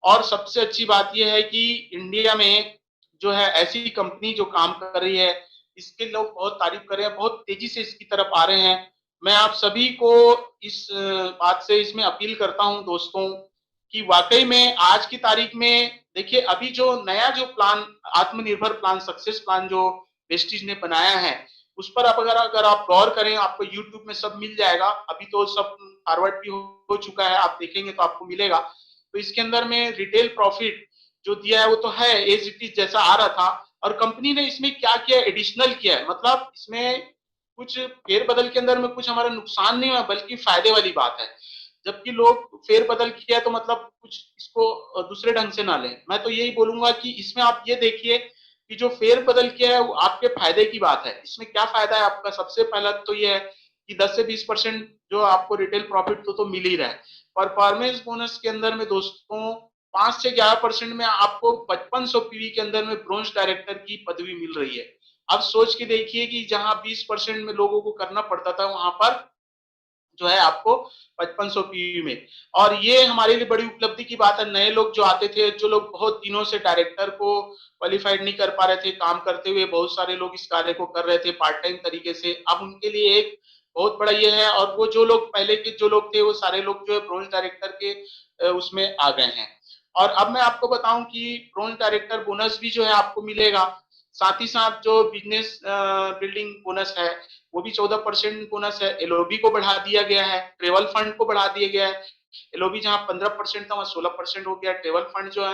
और सबसे अच्छी बात यह है कि इंडिया में जो है ऐसी कंपनी जो काम कर रही है, इसके लोग बहुत तारीफ कर रहे हैं, बहुत तेजी से इसकी तरफ आ रहे हैं। मैं आप सभी को इस बात से इसमें अपील करता हूं दोस्तों कि वाकई में आज की तारीख में देखिए, अभी जो नया जो प्लान, आत्मनिर्भर प्लान, सक्सेस प्लान जो वेस्टीज ने बनाया है, उस पर आप अगर आप गौर करें, आपको यूट्यूब में सब मिल जाएगा। अभी तो सब फॉरवर्ड भी हो चुका है, आप देखेंगे तो आपको मिलेगा। तो इसके अंदर में रिटेल प्रॉफिट जो दिया है वो तो है एज इट इज जैसा आ रहा था। और कंपनी ने इसमें क्या किया, एडिशनल किया है। मतलब इसमें कुछ फेरबदल के अंदर में कुछ हमारा नुकसान नहीं हुआ, बल्कि फायदे वाली बात है। जबकि लोग फेरबदल किया तो मतलब कुछ इसको दूसरे ढंग से ना लें। मैं तो यही बोलूंगा कि इसमें आप ये देखिए कि जो फेरबदल किया है वो आपके फायदे की बात है। इसमें क्या फायदा है आपका? सबसे पहला तो ये है कि 10 से 20% जो आपको रिटेल प्रॉफिट तो मिल ही रहा है। परफॉर्मेंस बोनस के अंदर में दोस्तों 5 से 11% में आपको 5500 पीवी के अंदर में ब्रोंज डायरेक्टर की पदवी मिल रही है। अब सोच के देखिए कि जहां 20% में लोगों को करना पड़ता था, वहां पर जो है आपको 5500 पीवी में। और ये हमारे लिए बड़ी उपलब्धि की बात है। नए लोग जो आते थे, जो लोग बहुत दिनों से डायरेक्टर को क्वालिफाइड नहीं कर पा रहे थे, काम करते हुए बहुत सारे लोग इस कार्य को कर रहे थे पार्ट टाइम तरीके से, अब उनके लिए एक बहुत बड़ा ये है। और वो जो लोग पहले के जो लोग थे, वो सारे लोग जो है ब्रोंज डायरेक्टर के उसमें आ गए हैं। और अब मैं आपको बताऊं कि ब्रोंज डायरेक्टर बोनस भी जो है आपको मिलेगा। साथ ही साथ जो बिजनेस बिल्डिंग बोनस है, वो भी 14% बोनस है। एलओबी को बढ़ा दिया गया है, ट्रेवल फंड को बढ़ा दिया गया है। एलओबी जहां 15% था, वहां 16% हो गया। ट्रेवल फंड जो है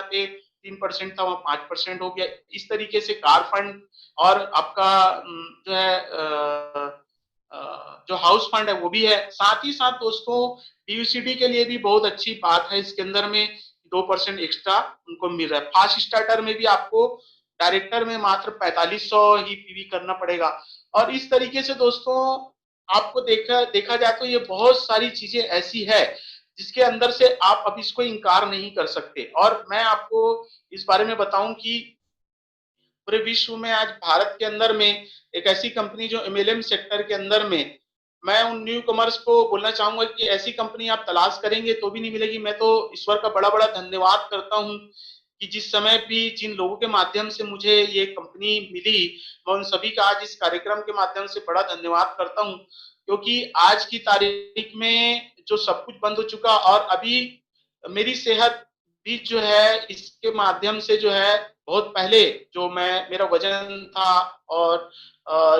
3% था, वहाँ 5% हो गया। इस तरीके से कार फंड और आपका जो है जो हाउस फंड है वो भी है। साथ ही साथ दोस्तों पीयूसीडी के लिए भी बहुत अच्छी बात है इसके अंदर में 2% एक्स्ट्रा उनको मिल रहा है। फास्ट स्टार्टर में भी आपको डायरेक्टर में मात्र 4500 ही पीवी करना पड़ेगा। और इस तरीके से दोस्तों आपको देखा जाए तो ये बहुत सारी चीजें ऐसी है जिसके अंदर से आप अब इसको इनकार नहीं कर सकते। और मैं आपको इस बारे में बताऊं कि पूरे विश्व में आज भारत के अंदर में एक ऐसी कंपनी जो एमएलएम सेक्टर के अंदर में, मैं उन न्यू कमर्स को बोलना चाहूंगा कि ऐसी कंपनी आप तलाश करेंगे तो भी नहीं मिलेगी। मैं तो ईश्वर का बड़ा बड़ा धन्यवाद करता हूं कि जिस समय भी जिन लोगों के माध्यम से मुझे ये कंपनी मिली, मैं उन सभी का आज इस कार्यक्रम के माध्यम से बड़ा धन्यवाद करता हूं। क्योंकि आज की तारीख में जो सब कुछ बंद हो चुका और अभी मेरी सेहत भी जो है इसके माध्यम से जो है बहुत पहले जो मेरा वजन था और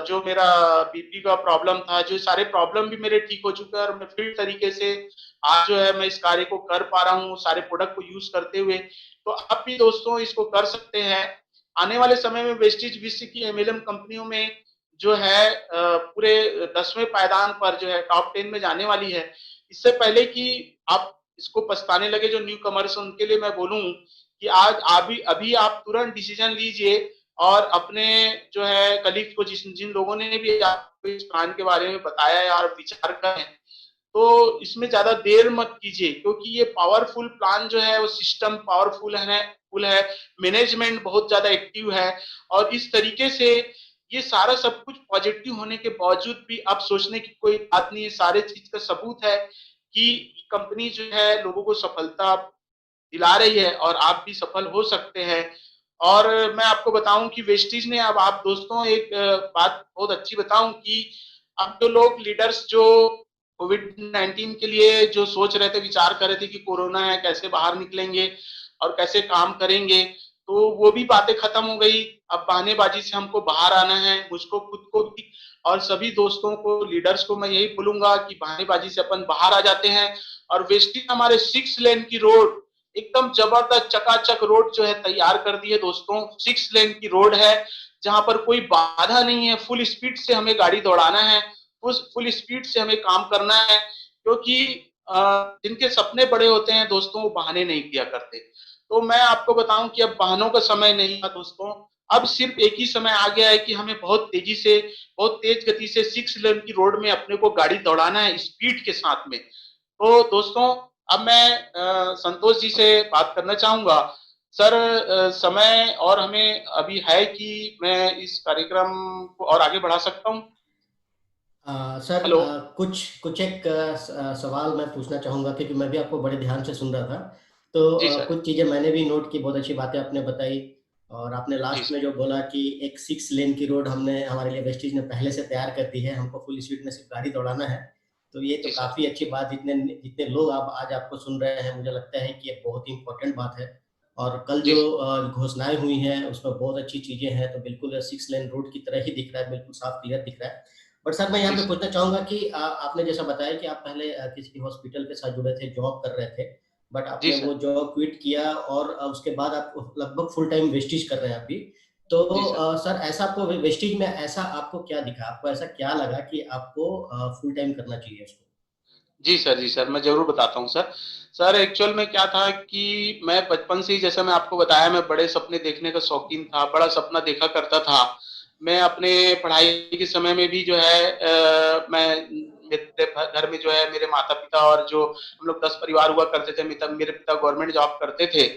जो मेरा बीपी का प्रॉब्लम था, जो सारे प्रॉब्लम भी मेरे ठीक हो चुके हैं और मैं फिट तरीके से आज जो है मैं इस कार्य को कर पा रहा हूँ सारे प्रोडक्ट को यूज करते हुए। तो आप भी दोस्तों इसको कर सकते हैं। आने वाले समय में वेस्टीज विश्व की एमएलएम कंपनियों में जो है पूरे 10वें पायदान पर जो है टॉप 10 में जाने वाली है। इससे पहले कि आप इसको पछताने लगे जो न्यू कमर्स, उनके लिए मैं बोलूं कि आज अभी आप तुरंत डिसीजन लीजिए और अपने जो है कलीग को जिन लोगों ने भी आपको इस प्लान के बारे में बताया यार विचार करें, तो इसमें ज्यादा देर मत कीजिए। क्योंकि ये पावरफुल प्लान जो है वो सिस्टम पावरफुल है, मैनेजमेंट बहुत ज्यादा एक्टिव है। और इस तरीके से ये सारा सब कुछ पॉजिटिव होने के बावजूद भी अब सोचने की कोई बात नहीं है। सारे चीज का सबूत है कि कंपनी जो है लोगों को सफलता दिला रही है और आप भी सफल हो सकते हैं। और मैं आपको बताऊं कि वेस्टीज ने, अब आप दोस्तों एक बात बहुत अच्छी बताऊं कि अब जो लोग लीडर्स जो कोविड-19 के लिए जो सोच रहे थे, विचार कर रहे थे कि कोरोना है कैसे बाहर निकलेंगे और कैसे काम करेंगे, तो वो भी बातें खत्म हो गई। अब बहानेबाजी से हमको बाहर आना है। मुझको खुद को भी और सभी दोस्तों को, लीडर्स को मैं यही बोलूंगा कि बहानेबाजी से अपन बाहर आ जाते हैं और वेस्टीज हमारे 6 लेन की रोड, एकदम जबरदस्त चकाचक रोड जो है तैयार कर दी है दोस्तों। 6 लेन की रोड है जहां पर कोई बाधा नहीं है। फुल स्पीड से हमें गाड़ी दौड़ाना है, उस फुल स्पीड से हमें काम करना है। क्योंकि जिनके सपने बड़े होते हैं दोस्तों वो बहाने नहीं किया करते। तो मैं आपको बताऊं कि अब बहानों का समय नहीं है दोस्तों। अब सिर्फ एक ही समय आ गया है कि हमें बहुत तेजी से, बहुत तेज गति से 6 लेन की रोड में अपने को गाड़ी दौड़ाना है स्पीड के साथ में। तो दोस्तों अब मैं संतोष जी से बात करना चाहूंगा। सर समय और हमें अभी है कि मैं इस कार्यक्रम को और आगे बढ़ा सकता हूं? Sir hello. कुछ कुछ एक सवाल मैं पूछना चाहूंगा क्योंकि मैं भी आपको बड़े ध्यान से सुन रहा था। तो जी सर। कुछ चीजें मैंने भी नोट की, बहुत अच्छी बातें आपने बताई। और आपने जी लास्ट में सर। जो बोला कि एक 6 लेन की रोड हमने, हमारे लिए वेस्टीज ने पहले से तैयार कर दी है, हमको फुल स्पीड में सिर्फ गाड़ी दौड़ाना है। तो ये तो जी सर। काफी अच्छी बात, जितने जितने लोग आप आज आपको सुन रहे हैं, मुझे लगता है कि ये बहुत ही इंपॉर्टेंट बात है। और कल जी जो सर। घोषणाएं हुई हैं उसमें बहुत अच्छी चीजें हैं। तो बिल्कुल 6 लेन रोड की तरह ही दिख रहा है, बिल्कुल साफ क्लियर दिख रहा है। बट सर मैं यहाँ जी पे सर। पूछना चाहूंगा कि आपने जैसा बताया कि आप पहले किसी हॉस्पिटल के साथ जुड़े थे, जॉब कर रहे थे, बट जी आपने वो सर। जॉब क्विट किया और उसके बाद आप लगभग फुल टाइम वेस्टिज कर रहे हैं अभी। तो जी सर। सर ऐसा आपको वेस्टिज में ऐसा आपको क्या दिखा, आपको ऐसा क्या लगा कि आपको फुल टाइम करना चाहिए उसको? जी सर, जी सर, मैं ज़रूर बताता हूँ सर। सर एक्चुअल में क्या था कि मैं बचपन से ही, जैसा मैं आपको बताया, मैं बड़े सपने देखने का शौकीन था, बड़ा सपना देखा करता था। मैं अपने पढ़ाई के समय में भी जो है मैं मेरे घर में जो है मेरे माता-पिता और जो हम लोग 10 परिवार हुआ करते थे, मेरे पिता गवर्नमेंट जॉब करते थे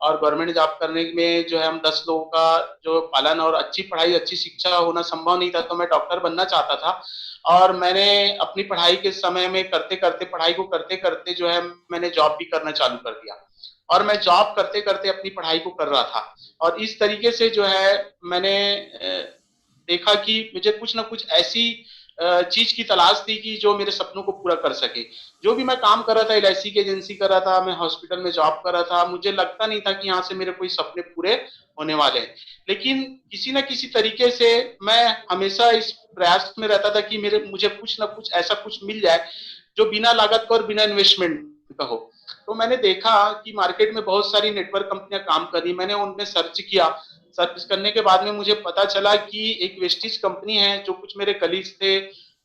और गवर्नमेंट जॉब करने में जो है हम 10 लोगों का जो पालन और अच्छी पढ़ाई, अच्छी शिक्षा होना संभव नहीं था, तो मैं डॉक्टर बनना चाहता था। और मैंने अपनी पढ़ाई के समय में करते-करते, पढ़ाई को करते-करते जो है मैंने जॉब भी करना चालू कर दिया और मैं जॉब करते-करते अपनी पढ़ाई को कर रहा था। और इस तरीके से जो है मैंने देखा कि मुझे कुछ ना कुछ ऐसी चीज की तलाश थी कि जो मेरे सपनों को पूरा कर सके। जो भी मैं काम कर रहा था, एलआईसी की एजेंसी कर रहा था, मैं हॉस्पिटल में जॉब कर रहा था, मुझे लगता नहीं था कि यहाँ से मेरे कोई सपने पूरे होने वाले हैं। लेकिन किसी न किसी तरीके से मैं हमेशा इस प्रयास में रहता था कि मुझे कुछ ना कुछ ऐसा कुछ मिल जाए जो बिना लागत का और बिना इन्वेस्टमेंट का हो। तो मैंने देखा कि मार्केट में बहुत सारी नेटवर्क कंपनियां काम कर रही, मैंने उनमें सर्च किया। सर्च करने के बाद में मुझे पता चला कि एक वेस्टिज कंपनी है, जो कुछ मेरे कलीग्स थे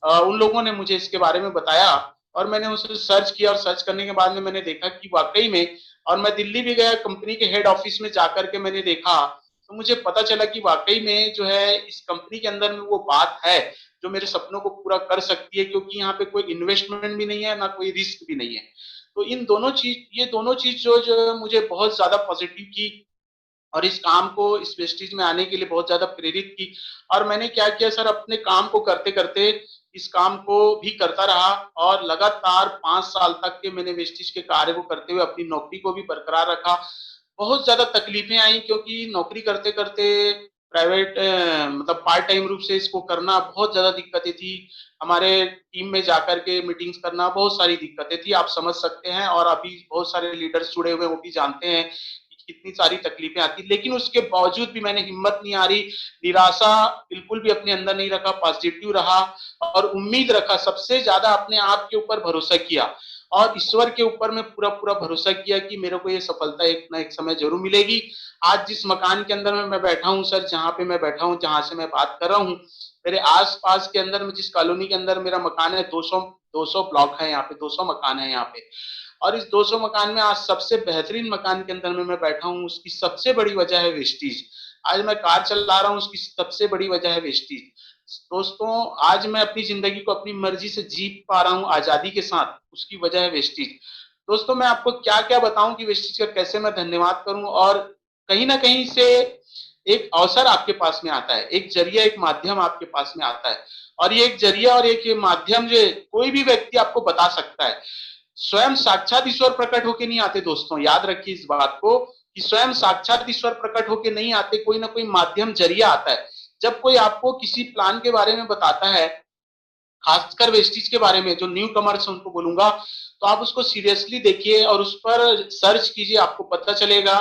उन लोगों ने मुझे इसके बारे में बताया और मैंने उसे सर्च किया, और सर्च करने के बाद में मैंने देखा कि वाकई में, और मैं दिल्ली भी गया, कंपनी के हेड ऑफिस में जाकर के मैंने देखा, तो मुझे पता चला कि वाकई में जो है इस कंपनी के अंदर में वो बात है जो मेरे सपनों को पूरा कर सकती है, क्योंकि यहाँ पे कोई इन्वेस्टमेंट भी नहीं है, ना कोई रिस्क भी नहीं है। तो ये दोनों चीज जो मुझे बहुत ज्यादा पॉजिटिव की और इस काम को, इस वेस्टिज में आने के लिए बहुत ज्यादा प्रेरित की। और मैंने क्या किया सर, अपने काम को करते करते इस काम को भी करता रहा, और लगातार 5 साल तक के मैंने वेस्टिज के कार्य को करते हुए अपनी नौकरी को भी बरकरार रखा। बहुत ज्यादा तकलीफें आई, क्योंकि नौकरी करते करते प्राइवेट मतलब पार्ट टाइम रूप से इसको करना बहुत ज्यादा दिक्कतें थी। हमारे टीम में जाकर के मीटिंग्स करना, बहुत सारी दिक्कतें थी, आप समझ सकते हैं। और अभी बहुत सारे लीडर्स जुड़े हुए, वो भी जानते हैं कितनी सारी तकलीफें आती। लेकिन उसके बावजूद भी मैंने हिम्मत नहीं हारी, निराशा बिल्कुल भी अपने अंदर नहीं रखा, पॉजिटिव रहा और उम्मीद रखा, सबसे ज्यादा अपने आप के ऊपर भरोसा किया और ईश्वर के ऊपर मैं पूरा पूरा भरोसा किया कि मेरे को ये सफलता एक ना एक समय जरूर मिलेगी। आज जिस मकान के अंदर में मैं बैठा हूँ सर, जहाँ पे मैं बैठा हूँ, जहाँ से मैं बात कर रहा हूँ, मेरे आसपास के अंदर में जिस कॉलोनी के अंदर मेरा मकान है, 200 ब्लॉक है यहाँ पे, 200 मकान है यहाँ पे। और इस 200 मकान में आज सबसे बेहतरीन मकान के अंदर में मैं बैठा हूँ, उसकी सबसे बड़ी वजह है वेस्टीज। आज मैं कार चला रहा हूँ, उसकी सबसे बड़ी वजह है वेस्टीज। दोस्तों, आज मैं अपनी जिंदगी को अपनी मर्जी से जी पा रहा हूँ आजादी के साथ, उसकी वजह है वेस्टीज। दोस्तों, मैं आपको क्या क्या बताऊं कि वेस्टीज का कैसे मैं धन्यवाद करूं। और कहीं ना कहीं से एक अवसर आपके पास में आता है, एक जरिया, एक माध्यम आपके पास में आता है। और ये एक जरिया और एक माध्यम जो कोई भी व्यक्ति आपको बता सकता है। स्वयं साक्षात ईश्वर प्रकट होके नहीं आते दोस्तों, याद रखिए इस बात को कि स्वयं साक्षात ईश्वर प्रकट होके नहीं आते, कोई ना कोई माध्यम, जरिया आता है। जब कोई आपको किसी प्लान के बारे में बताता है, खासकर वेस्टीज के बारे में, जो न्यू कमर्स उनको बोलूंगा, तो आप उसको सीरियसली देखिए और उस पर सर्च कीजिए, आपको पता चलेगा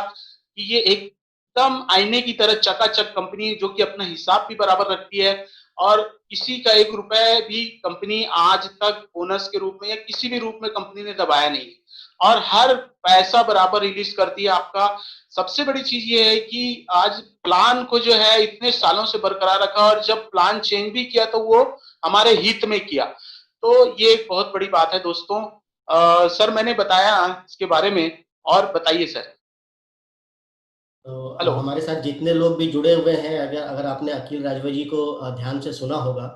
कि ये एकदम आईने की तरह चकाचक कंपनी, जो कि अपना हिसाब भी बराबर रखती है और किसी का 1 रुपए भी कंपनी आज तक बोनस के रूप में या किसी भी रूप में कंपनी ने दबाया नहीं, और हर पैसा बराबर रिलीज करती है आपका। सबसे बड़ी चीज ये है कि आज प्लान को जो है इतने सालों से बरकरार रखा, और जब प्लान चेंज भी किया तो वो हमारे हित में किया। तो ये एक बहुत बड़ी बात है दोस्तों। सर, मैंने बताया इसके बारे में, और बताइए सर। तो हेलो। हमारे साथ जितने लोग भी जुड़े हुए हैं, अगर अगर आपने अखिल राजभर जी को ध्यान से सुना होगा,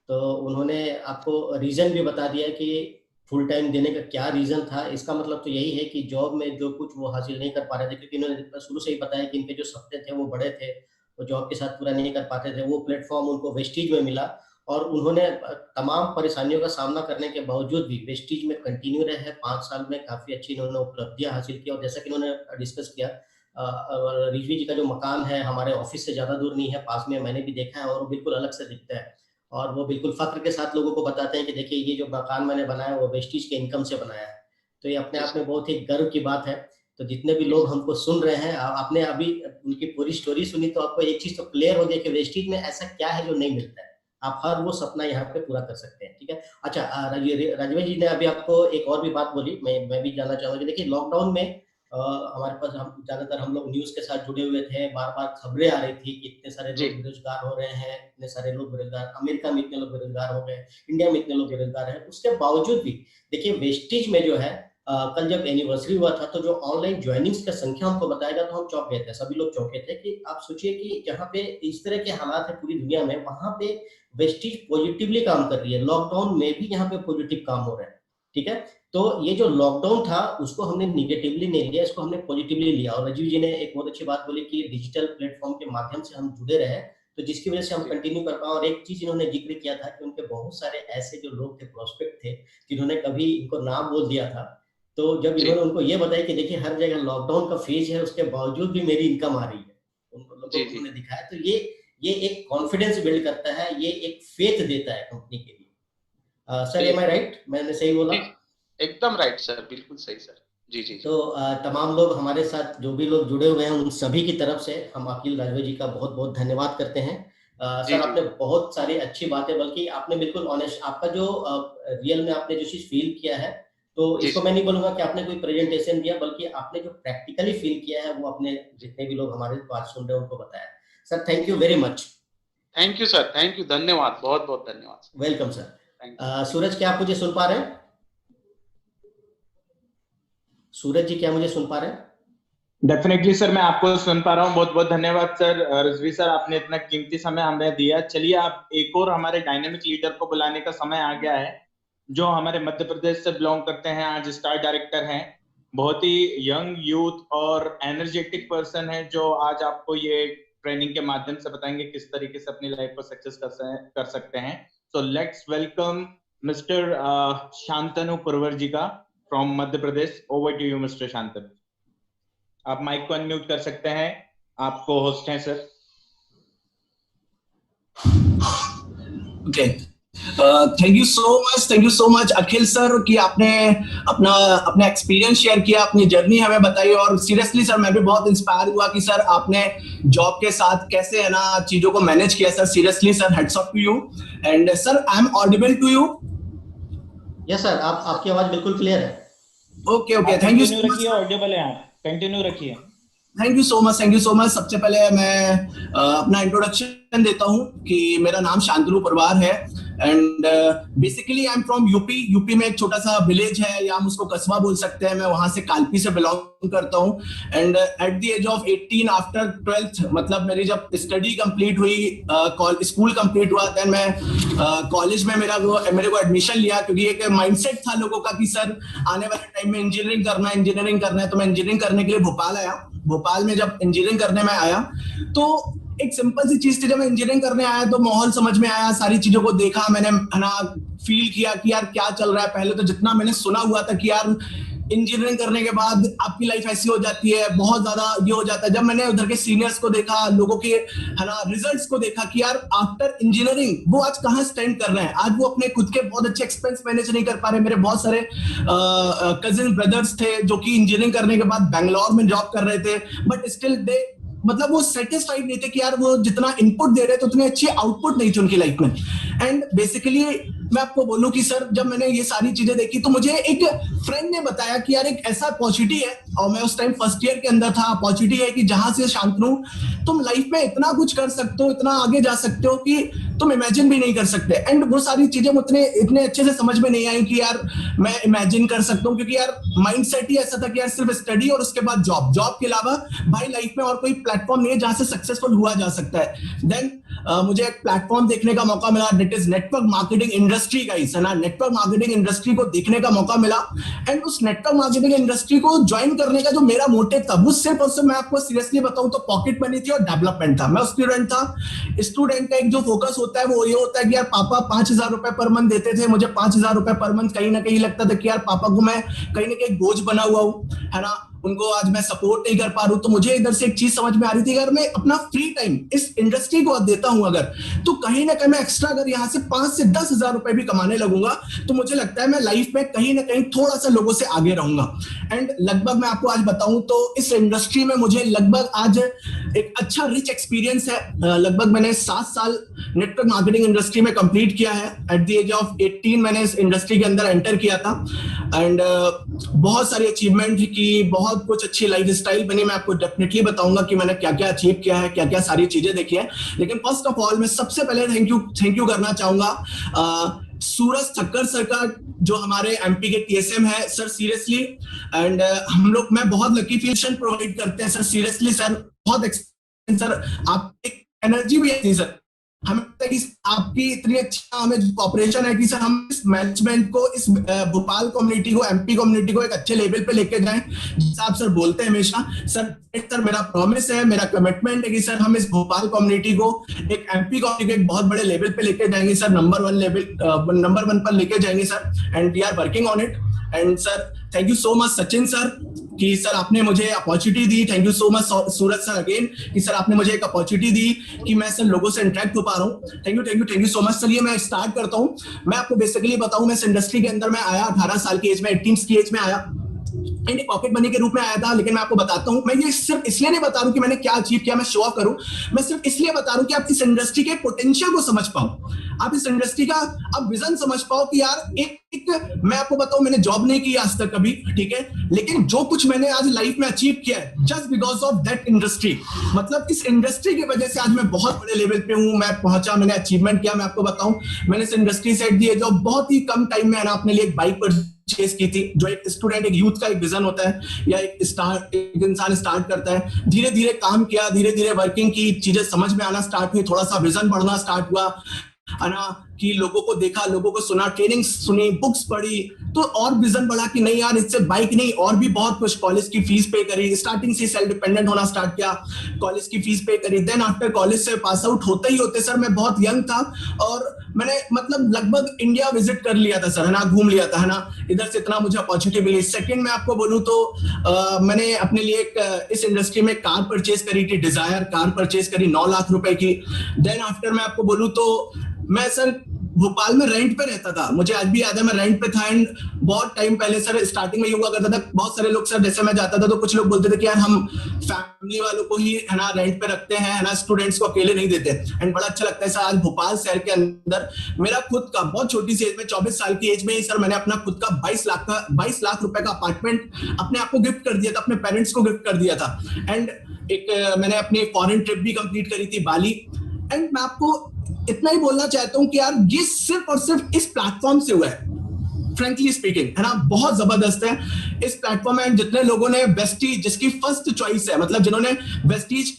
तो उन्होंने आपको रीजन भी बता दिया कि फुल टाइम देने का क्या रीजन था। इसका मतलब तो यही है कि जॉब में जो कुछ वो हासिल नहीं कर पा रहे थे, क्योंकि इन्होंने शुरू से ही बताया कि इनके जो सपने थे वो बड़े थे, वो जॉब के साथ पूरा नहीं कर पाते थे। वो प्लेटफॉर्म उनको वेस्टीज में मिला, और उन्होंने तमाम परेशानियों का सामना करने के बावजूद भी वेस्टीज में कंटिन्यू रहे। 5 साल में काफी अच्छी इन्होंने उपलब्धियां हासिल की, और जैसा कि इन्होंने डिस्कस किया, रिजवी जी का जो मकान है हमारे ऑफिस से ज़्यादा दूर नहीं है, पास में, मैंने भी देखा है, और वो बिल्कुल अलग से दिखता है। और वो बिल्कुल फ़ख्र के साथ लोगों को बताते हैं कि देखिए ये जो मकान मैंने बनाया वो वेस्टीज के इनकम से बनाया है। तो ये अपने जी आप में सर। बहुत ही गर्व की बात है। तो जितने भी जी लोग सर। हमको सुन रहे हैं, आपने अभी उनकी पूरी स्टोरी सुनी, तो आपको एक चीज़ तो क्लियर हो गई कि वेस्टीज में ऐसा क्या है जो नहीं मिलता है। आप हर वो सपना यहाँ पे पूरा कर सकते हैं, ठीक है? अच्छा, राजवीर जी ने अभी आपको एक और भी बात बोली, मैं भी जानना चाहूँगा कि देखिए लॉकडाउन में हमारे पास, हम ज़्यादातर हम लोग न्यूज़ के साथ जुड़े हुए थे, बार-बार खबरें आ रही थी कि इतने सारे जी लोग बेरोज़गार हो रहे हैं, इतने सारे लोग बेरोज़गार, अमेरिका में इतने लोग बेरोज़गार हो गए, इंडिया में इतने लोग जी बेरोज़गार हैं। उसके बावजूद भी देखिए वेस्टीज में जो है, कल जब एनिवर्सरी हुआ था, तो जो ऑनलाइन जॉइनिंग्स का संख्या हमको बताया गया, तो हम चौंक गए थे, सभी लोग चौंके थे कि आप सोचिए कि जहाँ पे इस तरह के हालात है पूरी दुनिया में, वहाँ पे वेस्टीज पॉजिटिवली काम कर रही है। लॉकडाउन में भी यहाँ पे पॉजिटिव काम हो रहा है, ठीक है? तो ये जो लॉकडाउन था उसको हमने निगेटिवली नहीं लिया, इसको हमने पॉजिटिवली लिया। और राजीव जी ने एक बहुत अच्छी बात बोली कि डिजिटल प्लेटफॉर्म के माध्यम से हम जुड़े रहे, तो जिसकी वजह से हम जी कंटिन्यू कर पाए। और एक चीज इन्होंने जिक्र किया था कि उनके बहुत सारे ऐसे जो लोग थे, प्रोस्पेक्ट थे, जिन्होंने कभी इनको ना बोल दिया था, तो जब जी इन्होंने उनको ये बताया कि देखिए हर जगह लॉकडाउन का फेज है, उसके बावजूद भी मेरी इनकम आ रही है, उन लोगों जी को जी उन्होंने दिखाया, तो ये एक कॉन्फिडेंस बिल्ड करता है, ये एक फेथ देता है कंपनी के लिए। सर, जी एम आई राइट, मैंने सही बोला? जी एकदम राइट सर, बिल्कुल सही सर। जी जी जी तो तमाम लोग हमारे साथ जो भी लोग जुड़े हुए हैं, उन सभी की तरफ से हम अखिल राजभर जी का बहुत बहुत धन्यवाद करते हैं। जी सर, जी आपने बहुत सारी अच्छी बातें, बल्कि आपने बिल्कुल ऑनेस्ट, आपका जो रियल में आपने जो चीज़ फील किया है, तो इसको मैं नहीं बोलूंगा कि आपने कोई प्रेजेंटेशन दिया, बल्कि आपने जो प्रैक्टिकली फील किया है वो अपने जितने भी लोग हमारे बात सुन रहे हैं उनको बताया। Sir thank you very much. Thank you sir, thank you, धन्यवाद, बहुत बहुत धन्यवाद। Welcome sir. सूरज क्या आप मुझे सुन पा रहे हैं? सूरज जी क्या मुझे सुन पा रहे हैं? डेफिनेटली सर, मैं आपको सुन पा रहा हूँ। बहुत बहुत धन्यवाद सर। रिजवी सर, आपने इतना कीमती समय हमें दिया। चलिए, आप एक और हमारे डायनेमिक लीडर को बुलाने का समय आ गया है, जो हमारे मध्य प्रदेश से बिलोंग करते हैं, आज स्टार डायरेक्टर हैं। बहुत ही यंग यूथ और एनर्जेटिक पर्सन है, जो आज आपको ये ट्रेनिंग के माध्यम से बताएंगे किस तरीके से अपनी लाइफ को सक्सेस कर सकते हैं। So let's welcome Mr Shantanu Purwar ji का from Madhya Pradesh. Over to you Mr Shantanu. आप माइक को अनम्यूट कर सकते हैं, आपको होस्ट हैं sir. Okay, thank you so much Akhil sir कि आपने अपना एक्सपीरियंस शेयर किया, अपनी जर्नी हमें बताई। और सीरियसली सर मैं भी बहुत इंस्पायर हुआ कि सर आपने जॉब के साथ कैसे है ना चीजों को मैनेज किया। Sir seriously sir, heads off to you. And sir I am audible to you? Yes sir, आपकी आवाज बिल्कुल क्लियर है। Okay, thank you so much. Audible है आप, कंटिन्यू रखिए। Thank you so much. सबसे पहले मैं अपना इंट्रोडक्शन देता हूं कि मेरा नाम शांतनु परवार है and basically I am from UP में एक छोटा सा विलेज है, या हम उसको कस्बा बोल सकते हैं। मैं वहां से कालपी से बिलोंग करता हूं। And at the age of 18 after 12th, मतलब मेरी जब स्टडी कंप्लीट हुई, स्कूल कंप्लीट हुआ, देन मैं कॉलेज में मेरे को एडमिशन लिया, क्योंकि एक माइंडसेट था लोगों का कि सर आने वाले टाइम में इंजीनियरिंग करना है। तो मैं इंजीनियरिंग करने के लिए भोपाल आया। भोपाल में जब इंजीनियरिंग करने में आया तो एक सिंपल सी चीज थी, जब मैं इंजीनियरिंग करने आया तो माहौल समझ में आया, सारी चीजों को देखा मैंने, है ना, फील किया कि यार क्या चल रहा है। पहले तो जितना मैंने सुना हुआ था कि यार इंजीनियरिंग करने के बाद आपकी लाइफ ऐसी हो जाती है, बहुत ज्यादा ये हो जाता है। जब मैंने उधर के सीनियर्स को देखा, लोगों के, है ना, रिजल्ट्स को देखा कि यार आफ्टर इंजीनियरिंग वो आज कहाँ स्टैंड कर रहे हैं। आज वो अपने खुद के बहुत अच्छे एक्सपेंस मैनेज नहीं कर पा रहे। मेरे बहुत सारे कजिन ब्रदर्स थे जो कि इंजीनियरिंग करने के बाद बैंगलोर में जॉब कर रहे थे, बट स्टिल दे, मतलब वो सेटिस्फाइड नहीं थे कि यार वो जितना इनपुट दे रहे थे उतनी अच्छी आउटपुट नहीं थी उनकी लाइफ में। एंड बेसिकली मैं आपको बोलूं कि सर जब मैंने ये सारी चीजें देखी तो मुझे एक फ्रेंड ने बताया कि यार एक ऐसा अपॉर्चुनिटी है, और मैं उस टाइम फर्स्ट ईयर के अंदर था, अपॉर्चुनिटी है कि जहां से शांतनु तुम लाइफ में इतना कुछ कर सकते हो, इतना आगे जा सकते हो कि तुम इमेजिन भी नहीं कर सकते। एंड वो सारी चीजें मुझे इतने अच्छे से समझ में नहीं आई कि यार मैं इमेजिन कर सकता हूँ, क्योंकि यार माइंडसेट ही ऐसा था कि यार सिर्फ स्टडी और उसके बाद जॉब के अलावा भाई लाइफ में और कोई प्लेटफॉर्म नहीं है जहां से सक्सेसफुल हुआ जा सकता है। देन मुझे एक प्लेटफॉर्म देखने का मौका मिला, that is network marketing industry guys, है ना। नेटवर्क मार्केटिंग इंडस्ट्री को देखने का मौका मिला। एंड उस नेटवर्क मार्केटिंग इंडस्ट्री को ज्वाइन करने का जो मेरा मोटिव था वो सिर्फ और सिर्फ, मैं आपको सीरियसली बताऊं तो पॉकेट मनी थी और डेवलपमेंट था। मैं स्टूडेंट था। स्टूडेंट का एक जो फोकस होता है वो ये होता है कि यार पापा 5,000 रुपए पर मंथ देते थे, मुझे 5,000 रुपए पर मंथ कहीं ना कहीं लगता था कि यार पापा को मैं कहीं ना कहीं बोझ बना हुआ हूं, है ना, उनको आज मैं सपोर्ट नहीं कर पा रहा हूं। तो मुझे इधर से एक चीज समझ में आ रही थी, अगर मैं अपना फ्री टाइम इस इंडस्ट्री को देता हूं अगर, तो कहीं ना कहीं मैं एक्स्ट्रा अगर यहाँ से 5 से 10,000 रुपए भी कमाने लगूंगा तो मुझे लगता है मैं लाइफ में कहीं ना कहीं थोड़ा सा लोगों से आगे रहूंगा। एंड लगभग मैं आपको आज बताऊं तो इस इंडस्ट्री में मुझे लगभग आज एक अच्छा रिच एक्सपीरियंस है। लगभग मैंने 7 साल नेटवर्क मार्केटिंग इंडस्ट्री में कंप्लीट किया है। एट द एज ऑफ 18 मैंने इस इंडस्ट्री के अंदर एंटर किया था। एंड बहुत सारी अचीवमेंट की, बहुत कुछ अच्छी लाइफ स्टाइल बनी। मैं आपको डेफिनेटली बताऊंगा कि मैंने क्या क्या अचीव किया है, क्या क्या सारी चीजें देखी है। लेकिन फर्स्ट ऑफ ऑल मैं सबसे पहले थैंक यू करना चाहूंगा सूरज ठक्कर सर का, जो हमारे एमपी के टीएसएम है सर, सीरियसली। एंड हम लोग, मैं बहुत लकी फील प्रोवाइड करते हैं सर, सीरियसली सर, बहुत सर, आप एक एनर्जी भी है सर, हमें आपकी इतनी अच्छा हमें कॉपरेशन है कि सर हम इस मैनेजमेंट को, इस भोपाल कम्युनिटी को, एमपी कम्युनिटी को एक अच्छे लेवल पे लेके जाएं, जैसा आप सर बोलते हैं हमेशा। सर मेरा प्रॉमिस है, मेरा कमिटमेंट है कि सर हम इस भोपाल कम्युनिटी को, एक एमपी कम्युनिटी को एक बहुत बड़े लेवल पे लेके जाएंगे सर, नंबर 1 पर लेके जाएंगे sir. And we are working on it. And sir thank you so much Sachin sir कि सर आपने मुझे अपॉर्चुनिटी दी। Thank you so much Suraj sir again कि सर आपने मुझे एक अपॉर्चुनिटी दी कि मैं सर लोगों से इंटरेक्ट हो पा रहा हूँ। Thank you so much. चलिए मैं स्टार्ट करता हूँ। मैं आपको बेसिकली बताऊं, मैं इस इंडस्ट्री के अंदर मैं आया 18 साल की एज में, 18 की एज में आया। एंड पॉकेट मनी के रूप में आया था। लेकिन मैं आपको बताता हूं, मैं ये सिर्फ इसलिए नहीं बता रहा हूं कि मैंने क्या अचीव किया, मैं शो ऑफ करूं, मैं सिर्फ इसलिए बता रहा हूं कि आप इस इंडस्ट्री के पोटेंशियल को समझ पाओ, आप इस इंडस्ट्री का आप विजन समझ पाओ कि यार एक मैं आपको बताऊं, मैंने जॉब नहीं की आज तक कभी, ठीक है, लेकिन जो कुछ मैंने आज लाइफ में अचीव किया है just because of that industry, मतलब इस इंडस्ट्री की वजह से आज मैं बहुत बड़े लेवल पे हूं, मैं पहुंचा, मैंने अचीवमेंट किया। मैं आपको बताऊं, मैंने इस इंडस्ट्री से दी है जो बहुत ही कम टाइम में है ना अपने लिए एक बाइक परचेज की थी, जो एक स्टूडेंट, एक यूथ का एक विजन होता है, या एक इंसान स्टार्ट करता है। धीरे धीरे काम किया, धीरे धीरे वर्किंग की, चीजें समझ में आना स्टार्ट हुई, थोड़ा सा विजन बढ़ना स्टार्ट हुआ, है ना, कि लोगों को देखा, लोगों को सुना, ट्रेनिंग सुनी, बुक्स पढ़ी, तो और विजन बढ़ा कि नहीं यार, इससे बाइक नहीं और भी बहुत कुछ, कॉलेज की फीस पे करी, स्टार्टिंग से सेल्फ डिपेंडेंट होना स्टार्ट किया, कॉलेज की फीस पे करी। देन आफ्टर कॉलेज से पास आउट होते ही होते सर मैं बहुत यंग था और मैंने मतलब लगभग इंडिया विजिट कर लिया था सर, है ना, घूम लिया था, है ना, इधर से इतना मुझे अपॉर्चुनिटी मिली। सेकंड मैं आपको बोलूं तो मैंने अपने लिए एक इस इंडस्ट्री में कार परचेज करी थी, डिजायर कार परचेज करी 9 लाख रुपए की। देन आफ्टर मैं आपको बोलूं तो मैं सर भोपाल में रेंट पे रहता था, मुझे आज भी याद है मैं रेंट पे था। एंड बहुत टाइम पहले सर स्टार्टिंग में ये हुआ करता था, बहुत सारे लोग सर, जैसे मैं जाता था तो कुछ लोग बोलते थे कि यार हम फैमिली वालों को ही, है ना, रेंट पे रखते हैं, है ना, स्टूडेंट्स को अकेले नहीं देते। एंड बड़ा अच्छा लगता है सर, आज भोपाल शहर के अंदर मेरा खुद का बहुत छोटी सी एज में, 24 साल की एज में ही सर मैंने अपना खुद का 22 लाख रुपए का अपार्टमेंट अपने आप को गिफ्ट कर दिया था, अपने पेरेंट्स को गिफ्ट कर दिया था। एंड एक मैंने अपनी फॉरेन ट्रिप भी कंप्लीट करी थी, बाली। एंड मैं आपको इतना ही बोलना चाहता हूं कि यार ये सिर्फ और सिर्फ इस प्लेटफॉर्म से हुआ है, फ्रेंकली स्पीकिंग, है ना, बहुत जबरदस्त है इस प्लेटफॉर्म में। जितने लोगों ने वेस्टीज, जिसकी फर्स्ट चॉइस है, मतलब जिन्होंने वेस्टीज,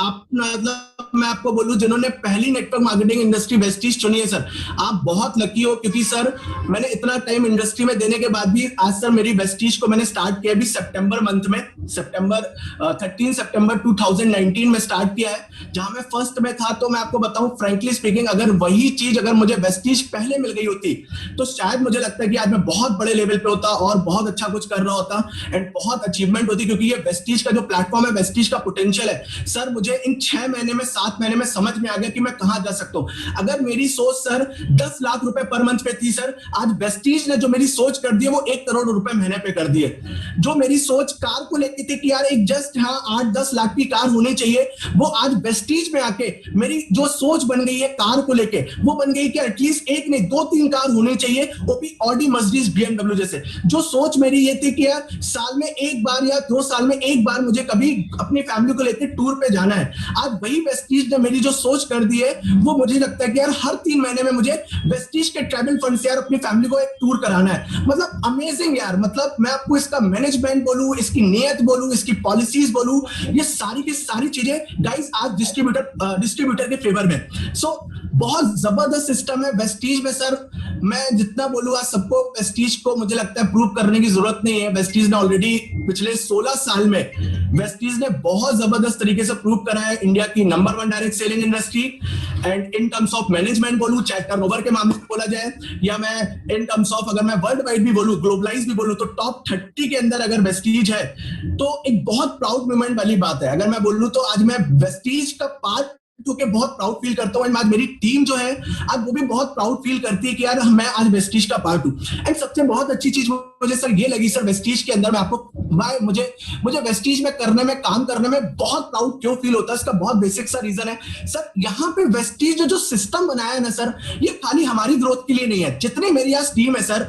आप मतलब मैं आपको बोलूं, जिन्होंने पहली नेटवर्क मार्केटिंग इंडस्ट्री वेस्टीज चुनी है सर, आप बहुत लकी हो, क्योंकि सर मैंने इतना टाइम इंडस्ट्री में देने के बाद भी आज सर मेरी वेस्टीज को मैंने स्टार्ट किया भी सितंबर मंथ में, 13 सितंबर 2019 में स्टार्ट किया है, जहां मैं फर्स्ट में था। तो मैं आपको बताऊं फ्रेंकली स्पीकिंग, अगर वही चीज अगर मुझे वेस्टीज पहले मिल गई होती तो शायद मुझे लगता है कि आज मैं बहुत बड़े लेवल पे होता और बहुत अच्छा कुछ कर रहा होता एंड बहुत अचीवमेंट होती, क्योंकि ये वेस्टीज का जो प्लेटफॉर्म है, वेस्टीज का पोटेंशियल है सर, मुझे इन 6 महीने में 7 महीने में समझ में आ गया कि मैं कहां जा सकता हूं। अगर मेरी सोच सर 10 लाख रुपए पर मंथ पे थी सर, आज वेस्टीज ने जो मेरी सोच कर दी है वो 1 करोड़ रुपए महीने पे कर दिए। जो मेरी सोच कार को लेके थी कि यार एक जस्ट 8-10 लाख की कार होनी चाहिए, वो आज वेस्टीज में आके मेरी जो सोच बन गई है कार को लेके, वो बन गई कि एटलीस्ट एक नहीं 2-3 कार होनी चाहिए, वो भी ऑडी, मर्सिडीज, BMW जैसे। जो सोच मेरी ये थी कि यार साल में एक बार या 2 साल में एक बार मुझे कभी अपनी फैमिली को लेकर टूर पे जाना है, आज वही वेस्टीज ने मेरी जो सोच कर दी है, वो मुझे लगता है कि यार हर 3 महीने में मुझे वेस्टीज के ट्रैवल फंड से यार अपनी फैमिली को एक टूर कराना है। मतलब अमेजिंग यार, मतलब मैं आपको इसका मैनेजमेंट बोलूं, इसकी नियत बोलूं, इसकी पॉलिसीज बोलूं, ये सारी की सारी चीजें गाइस आज डिस्ट्रीब्यूटर के फेवर में। सो बहुत जबरदस्त सिस्टम है वेस्टीज में सर। मैं जितना बोलूंगा सबको, वेस्टीज को मुझे लगता है प्रूव करने की जरूरत नहीं है। वेस्टीज ने ऑलरेडी पिछले 16 साल में वेस्टीज ने बहुत जबरदस्त तरीके से प्रूव करा है इंडिया की number 1 direct selling industry. And in terms of management बोलूं, चाहे टर्नओवर के मामले में बोला जाए, या मैं इन टर्म्स ऑफ अगर मैं वर्ल्ड वाइड भी बोलूं, ग्लोबलाइज भी बोलूं, तो टॉप 30 के अंदर अगर वेस्टीज है तो एक बहुत प्राउड मोमेंट वाली बात है। अगर मैं बोलूं तो आज मैं वेस्टीज का पार्ट के बहुत प्राउड फील करता हूं। आज मेरी टीम जो है आज वो भी बहुत प्राउड फील करती है कि यार मैं आज वेस्टीज का पार्ट हूं। एंड सबसे बहुत अच्छी चीज मुझे सर ये लगी सर वेस्टीज के अंदर, मैं आपको मुझे वेस्टीज में करने में, काम करने में बहुत प्राउड क्यों फील होता है, इसका बहुत बेसिक सा रीजन है सर। यहाँ पे वेस्टीज जो सिस्टम बनाया है ना सर, ये खाली हमारी ग्रोथ के लिए नहीं है। जितनी मेरी आज टीम है सर,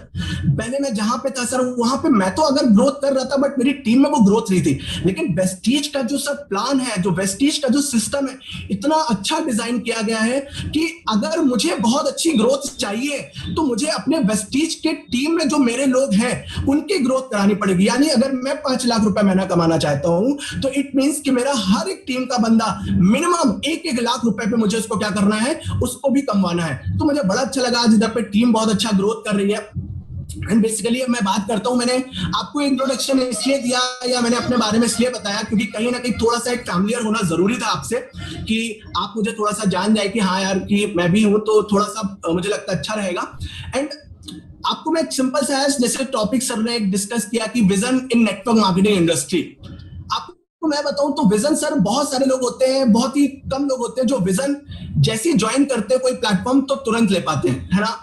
पहले मैं जहां पे था सर वहां पे मैं तो अगर ग्रोथ कर रहा था, बट मेरी टीम में वो ग्रोथ नहीं थी। लेकिन वेस्टीज का जो सर प्लान है, जो वेस्टीज का जो सिस्टम है, इतना अच्छा डिजाइन किया गया है कि अगर मुझे बहुत अच्छी ग्रोथ चाहिए तो मुझे अपने वेस्टीज के टीम में जो मेरे लोग हैं उनकी ग्रोथ करानी पड़ेगी। यानी अगर मैं 5 लाख रुपए महीना कमाना चाहता हूं तो इट मींस कि मेरा हर एक टीम का बंदा मिनिमम 1-1 लाख रुपए पे मुझे उसको क्या करना है, उसको भी कमवाना है। तो मुझे बड़ा अच्छा लगा आज इधर पे टीम बहुत अच्छा ग्रोथ कर रही है। एंड बेसिकली मैं बात करता हूं, मैंने आपको इंट्रोडक्शन इसलिए दिया या मैंने अपने बारे में इसलिए बताया क्योंकि कहीं ना कहीं थोड़ा सा एक फैमिलियर होना जरूरी था आपसे, कि आप मुझे थोड़ा सा जान जाए कि हाँ यार कि मैं भी हूं, तो थोड़ा सा मुझे लगता है अच्छा रहेगा। एंड आपको मैं एक सिंपल सा जैसे टॉपिक सर ने डिस्कस किया कि vision in network marketing industry. आपको मैं बताऊं तो विजन सर बहुत सारे लोग होते हैं, बहुत ही कम लोग होते हैं जो विजन जैसे ज्वाइन करते हैं कोई प्लेटफॉर्म तो तुरंत ले पाते हैं, है ना।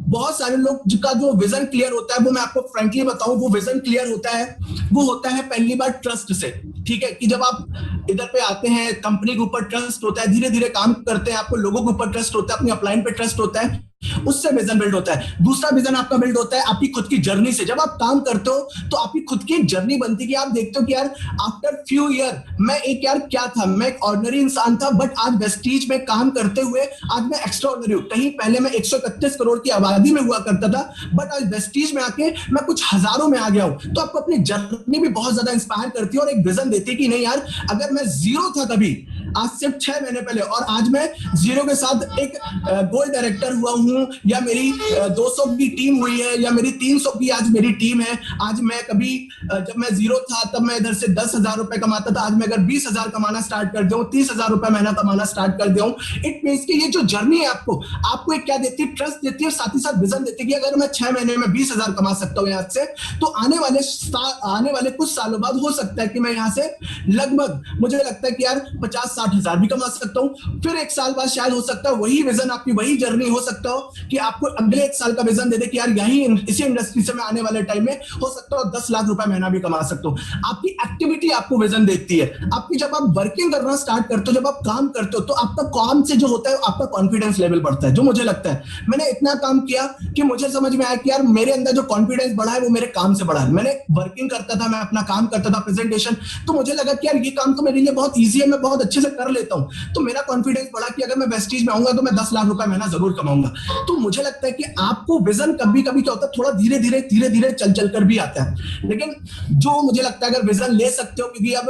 बहुत सारे लोग का जो विजन क्लियर होता है, वो मैं आपको फ्रेंकली बताऊं, वो विजन क्लियर होता है, वो होता है पहली बार ट्रस्ट से। ठीक है, कि जब आप इधर पे आते हैं, कंपनी के ऊपर ट्रस्ट होता है, धीरे धीरे काम करते हैं, आपको लोगों के ऊपर ट्रस्ट होता है, अपनी अपलाइन पे ट्रस्ट होता है, उससे विजन बिल्ड होता है। दूसरा विजन आपका बिल्ड होता है आपकी खुद की जर्नी से। जब आप काम करते हो तो आपकी खुद की जर्नी बनती है कि आप देखते हो कि यार आफ्टर फ्यू ईयर मैं एक यार क्या था, मैं एक ऑर्डिनरी इंसान था, बट आज वेस्टीज में काम करते हुए आज मैं एक्स्ट्रा ऑर्डिनरी हूं। कहीं पहले मैं 131 करोड़ की आबादी में हुआ करता था, बट आज वेस्टीज में आके मैं कुछ हजारों में आ गया हूं। तो आपको अपनी जर्नी भी बहुत ज्यादा इंस्पायर करती है और एक विजन देती है कि नहीं यार, अगर मैं जीरो था तभी, आज सिर्फ 6 महीने पहले, और आज मैं जीरो के साथ एक गोल्ड डायरेक्टर हुआ हूं, या मेरी 200 की टीम हुई है, या मेरी 300 की आज मेरी टीम है। आज मैं कभी जब मैं जीरो था तब मैं इधर से 10,000 रुपए कमाता था, आज मैं अगर 20,000 कमाना स्टार्ट कर दिया हूं, 30,000 रुपए महीना कमाना स्टार्ट कर दिया हूं। इट मींस कि ये जो जर्नी है आपको एक क्या देती है, ट्रस्ट देती है, साथ ही साथ विजन देती है कि अगर मैं 6 महीने में 20,000 कमा सकता हूं यहाँ से, तो आने वाले कुछ सालों बाद हो सकता है कि मैं यहाँ से लगभग, मुझे लगता है कि यार 50-60 हजार भी कमा सकता हूं। फिर एक साल बाद शायद हो सकता है वही विजन, आपकी वही जर्नी हो सकता हो कि आपको अगले एक साल का विजन दे दे कि यार यही इसी इंडस्ट्री से मैं आने वाले टाइम में हो सकता है 10 लाख रुपए महीना भी कमा सकता हूं। आपकी एक्टिविटी आपको विजन देती है। आपकी जब आप वर्किंग करना स्टार्ट करते हो, जब आप काम करते हो, तो आपका काम से जो होता है आपका कॉन्फिडेंस लेवल बढ़ता है। जो मुझे लगता है, मैंने इतना काम किया कि मुझे समझ में आया कि यार मेरे अंदर जो कॉन्फिडेंस बढ़ा है वो मेरे काम से बढ़ा है। मैंने वर्किंग करता था, मैं अपना काम करता था, प्रेजेंटेशन, तो मुझे लगा कि यार ये काम तो मेरे लिए बहुत ईजी है, मैं बहुत अच्छे से कर लेता हूं। तो मेरा कॉन्फिडेंस बढ़ा कि अगर मैं वेस्टीज में आऊंगा तो मैं 10 लाख रुपए महीना जरूर कमाऊंगा। तो मुझे लगता है कि आपको विजन कभी कभी क्या होता है, थोड़ा धीरे धीरे चल कर भी आता है। लेकिन जो मुझे लगता है अगर विजन ले सकते हो, क्योंकि अब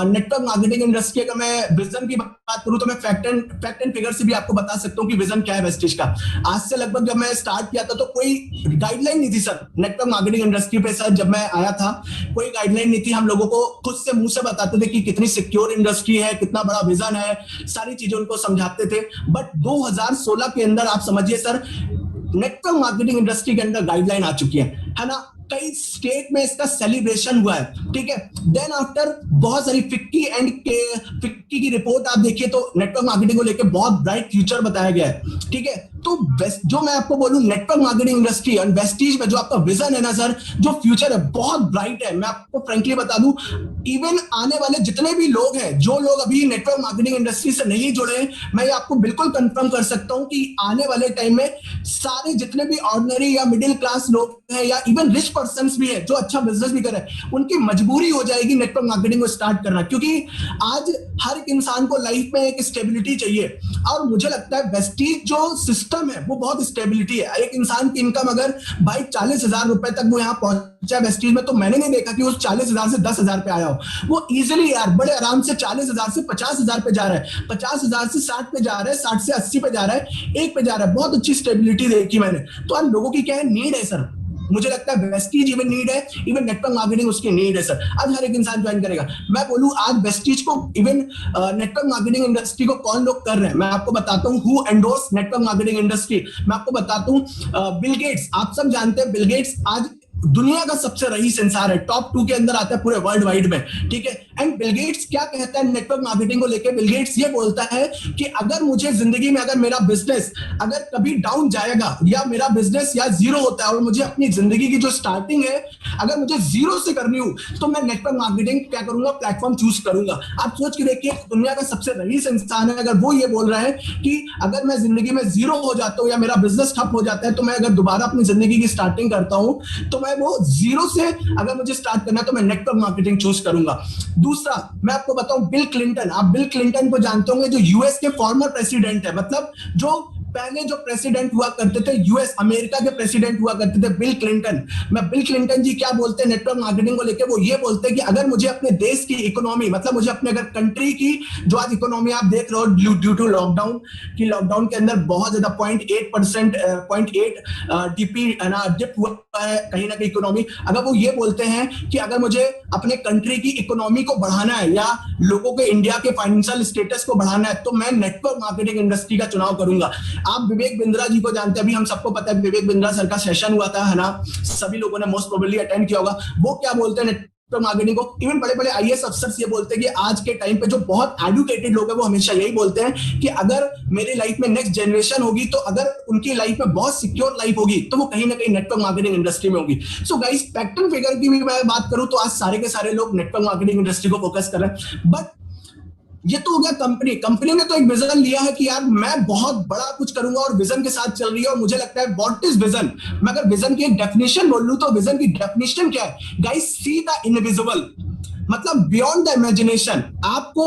नेटवर्क मार्केटिंग इंडस्ट्री, अगर मैं विजन की बात करूं तो मैं फैक्ट एंड फिगर से भी आपको बता सकता हूं कि विजन क्या है वेस्टीज का। आज से लगभग जब मैं स्टार्ट किया था तो कोई गाइडलाइन नहीं थी सर नेटवर्क मार्केटिंग इंडस्ट्री पे। सर जब मैं आया था कोई गाइडलाइन नहीं थी, हम लोगों को खुद से मुंह से बताते थे कि कितनी सिक्योर इंडस्ट्री है, कितना बड़ा विजन है, सारी चीजें उनको समझाते थे। बट 2016 के अंदर आप समझिए सर, नेटवर्क मार्केटिंग इंडस्ट्री के अंदर गाइडलाइन आ चुकी है ना। कई स्टेट में इसका सेलिब्रेशन हुआ है, ठीक है। देन आफ्टर बहुत सारी फिक्की की रिपोर्ट आप देखिए तो नेटवर्क मार्केटिंग को लेकर बहुत ब्राइट फ्यूचर बताया गया है, ठीक है। तो जो मैं आपको बोलूं, नेटवर्क मार्केटिंग इंडस्ट्री और वेस्टीज में जो आपका विजन है ना सर, जो फ्यूचर है बहुत ब्राइट है। मैं आपको फ्रेंकली बता दूं, इवन आने वाले जितने भी लोग हैं, जो लोग अभी नेटवर्क मार्केटिंग इंडस्ट्री से नहीं जुड़े हैं, मैं ये आपको बिल्कुल कंफर्म कर सकता हूं कि आने वाले टाइम में सारे जितने भी ऑर्डिनरी या मिडिल क्लास लोग हैं, या इवन रिच पर्संस भी है जो अच्छा बिजनेस भी करे, उनकी मजबूरी हो जाएगी नेटवर्क मार्केटिंग को स्टार्ट करना। क्योंकि आज हर एक इंसान को लाइफ में एक स्टेबिलिटी चाहिए, और मुझे लगता है वेस्टीज जो सिस्टम है वो बहुत स्टेबिलिटी है। एक इंसान की इनकम अगर भाई 40,000 रुपए तक वो यहाँ पहुंचा वेस्टीज में, तो मैंने नहीं देखा कि उस 40,000 से 10,000 पे आया हो। वो इजिली यार बड़े आराम से 40,000 से 50,000 पे जा रहा है, 50,000 से 60 पे जा रहा है, 60 से 80 पे जा रहा है, 1 पे जा रहा है। बहुत अच्छी स्टेबिलिटी देखी मैंने। तो आज लोगों की क्या है, नीड है सर। मुझे लगता है वेस्टीज इवन नीड है, इवन नेटवर्क मार्केटिंग उसकी नीड है सर। आज हर एक इंसान ज्वाइन करेगा। मैं बोलूं आज वेस्टीज को, इवन नेटवर्क मार्केटिंग इंडस्ट्री को कौन लोग कर रहे हैं, मैं आपको बताता हूं। Who endorse network marketing industry, मैं आपको बताता हूं। बिल गेट्स, आप सब जानते हैं बिल गेट्स आज दुनिया का सबसे रईस इंसान है, टॉप 2 के अंदर आता है पूरे वर्ल्ड वाइड में, ठीक है। एंड बिल गेट्स क्या कहता है नेटवर्क मार्केटिंग को लेकर? बिल गेट्स ये बोलता है कि अगर मुझे जिंदगी में, अगर मेरा बिजनेस अगर कभी डाउन जाएगा, या मेरा बिजनेस या जीरो होता है, और मुझे अपनी जिंदगी की जो स्टार्टिंग है अगर मुझे जीरो से करनी हो, तो मैं नेटवर्क मार्केटिंग क्या करूंगा, प्लेटफॉर्म चूज करूंगा। आप सोच के देखिए, दुनिया का सबसे रईस इंसान है, अगर वो ये बोल रहा है कि अगर मैं जिंदगी में जीरो हो जाता हूँ या मेरा बिजनेस ठप हो जाता है, तो मैं अगर दोबारा अपनी जिंदगी की स्टार्टिंग करता हूँ, तो मैं वो जीरो से अगर मुझे स्टार्ट करना है तो मैं नेटवर्क मार्केटिंग चूज करूंगा। दूसरा मैं आपको बताऊं, बिल क्लिंटन, आप बिल क्लिंटन को जानते होंगे, जो यूएस के फॉर्मर प्रेसिडेंट है, मतलब जो पहले जो प्रेसिडेंट हुआ करते थे, यूएस अमेरिका के प्रेसिडेंट हुआ करते थे, बिल क्लिंटन। मैं बिल क्लिंटन जी क्या बोलते हैं नेटवर्क मार्केटिंग को लेकर? वो ये बोलते हैं कि अगर मुझे अपने देश की इकोनॉमी, मतलब मुझे अपने अगर कंट्री की जो आज इकोनॉमी आप देख रहे हो ड्यू टू लॉकडाउन, कि लॉकडाउन के अंदर बहुत ज्यादा 0.8 डीपी ना डिप हुआ है कहीं ना कहीं इकोनॉमी। अगर वो ये बोलते हैं कि अगर मुझे अपने कंट्री की इकोनॉमी को बढ़ाना है या लोगों के इंडिया के फाइनेंशियल स्टेटस को बढ़ाना है, तो मैं नेटवर्क मार्केटिंग इंडस्ट्री का चुनाव करूंगा। आप विवेक बिंद्रा जी को जानते हैं, अभी हम सबको पता है विवेक बिंद्रा सर का सेशन हुआ था, है ना, सभी लोगों ने मोस्ट प्रोबेबली अटेंड किया होगा। वो क्या बोलते हैं मार्केटिंग को। इवन बड़े बड़े आईएएस अफसर ये बोलते हैं कि आज के टाइम पे जो बहुत एडुकेटेड लोग हैं वो हमेशा यही बोलते हैं कि अगर मेरी लाइफ में नेक्स्ट जनरेशन होगी तो अगर उनकी लाइफ में बहुत सिक्योर लाइफ होगी तो वो कहीं ना कहीं नेटवर्क मार्केटिंग इंडस्ट्री में होगी। So guys, fact and figure की भी मैं बात करूं तो आज सारे के सारे लोग नेटवर्क मार्केटिंग इंडस्ट्री को फोकस कर रहे हैं। बट ये तो हो गया कंपनी ने तो एक विजन लिया है कि यार मैं बहुत बड़ा कुछ करूंगा और विजन के साथ चल रही है। और मुझे लगता है व्हाट इज विजन, मैं अगर विजन की एक डेफिनेशन बोल लूं तो विजन की डेफिनेशन क्या है गाइस? सी द इनविजिबल, मतलब बियॉन्ड द इमेजिनेशन। आपको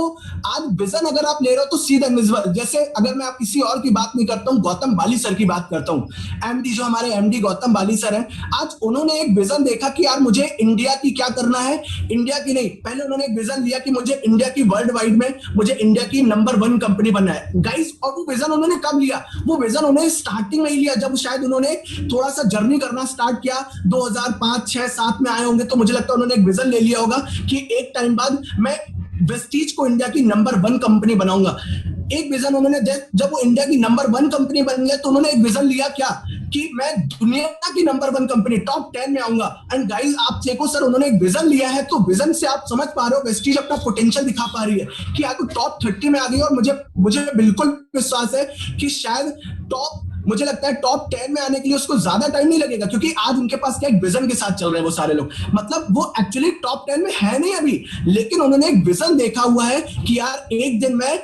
आज विजन अगर आप ले रहे हो तो सी द इनविजिबल। जैसे अगर मैं आप किसी और की बात नहीं करता हूं, गौतम बाली सर की बात करता हूं, एमडी जो हमारे एमडी गौतम बाली सर हैं, आज उन्होंने एक विजन देखा कि यार मुझे इंडिया की क्या करना है, इंडिया की नहीं, पहले उन्होंने एक विजन लिया कि मुझे इंडिया की वर्ल्ड वाइड में मुझे इंडिया की नंबर 1 कंपनी बनना है गाइस। और वो विजन उन्होंने कब लिया? वो विजन उन्होंने स्टार्टिंग में ही लिया जब शायद उन्होंने थोड़ा सा जर्नी करना स्टार्ट किया, 2005, 6, 7 में आए होंगे। तो मुझे लगता है उन्होंने एक विजन ले लिया होगा कि एक टाइम बाद मैं वेस्टीज को इंडिया की नंबर 1 कंपनी बनाऊंगा। एक विजन उन्होंने, जब वो इंडिया की नंबर 1 कंपनी बन गया तो उन्होंने एक विजन लिया क्या कि मैं दुनिया की नंबर 1 कंपनी टॉप 10 में आऊंगा। एंड गाइस आप देखो सर, उन्होंने एक विजन लिया है तो विजन से आप समझ पा रहे हो वेस्टीज अपना पोटेंशियल दिखा पा रही है कि आज टॉप 30 में आ गई। और मुझे बिल्कुल विश्वास है कि शायद मुझे लगता है टॉप 10 में आने के लिए उसको ज्यादा टाइम नहीं लगेगा, क्योंकि आज उनके पास क्या एक विजन के साथ चल रहे हैं वो सारे लोग। मतलब वो एक्चुअली टॉप 10 में है नहीं अभी, लेकिन उन्होंने एक विजन देखा हुआ है कि यार एक दिन मैं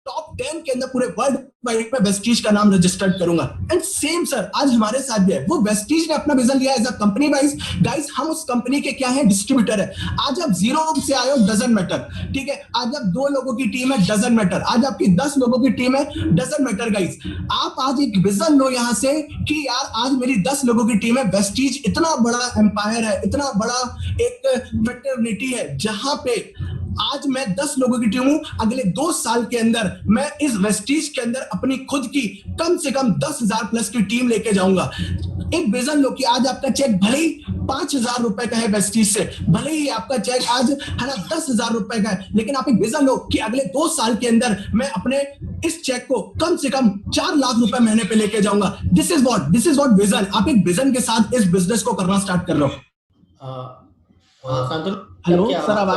टॉप 10 के अंदर पूरे वर्ल्ड वाइड में वेस्टीज का नाम रजिस्टर्ड करूंगा। एंड सेम सर आज हमारे साथ भी है, वो वेस्टीज ने अपना विजन लिया as a company wise. Guys हम उस कंपनी के क्या है, डिस्ट्रीब्यूटर है। आज आप 0 से आए हो डजंट मैटर, ठीक है। आज आप 2 लोगों की टीम है, डजंट मैटर। आज आपकी 10 लोगों की टीम है, डजंट मैटर गाइस। आप आज एक विजन लो यहां से कि यार आज मेरी 10 लोगों की टीम है, वेस्टीज इतना बड़ा एम्पायर है, इतना बड़ा एक फ्रेटर्निटी है जहां पे आज मैं 10 लोगों की टीम हूं। अगले 2 साल के अंदर मैं इस वेस्टीज के अंदर अपनी खुद की कम से कम 10,000 प्लस की टीम लेके जाऊंगा। एक विजन लो कि आज आपका चेक भले ही 5,000 रुपए का है वेस्टीज से, भले ही आपका चेक आज है ना 10,000 रुपए का है, लेकिन आप एक विजन लो कि अगले 2 साल के अंदर मैं अपने इस चेक को कम से कम 4 लाख रुपए महीने पे लेके जाऊंगा। This is what vision. आप एक विजन के साथ इस बिजनेस को करना स्टार्ट कर रहे हो। हेलो सर, अब आ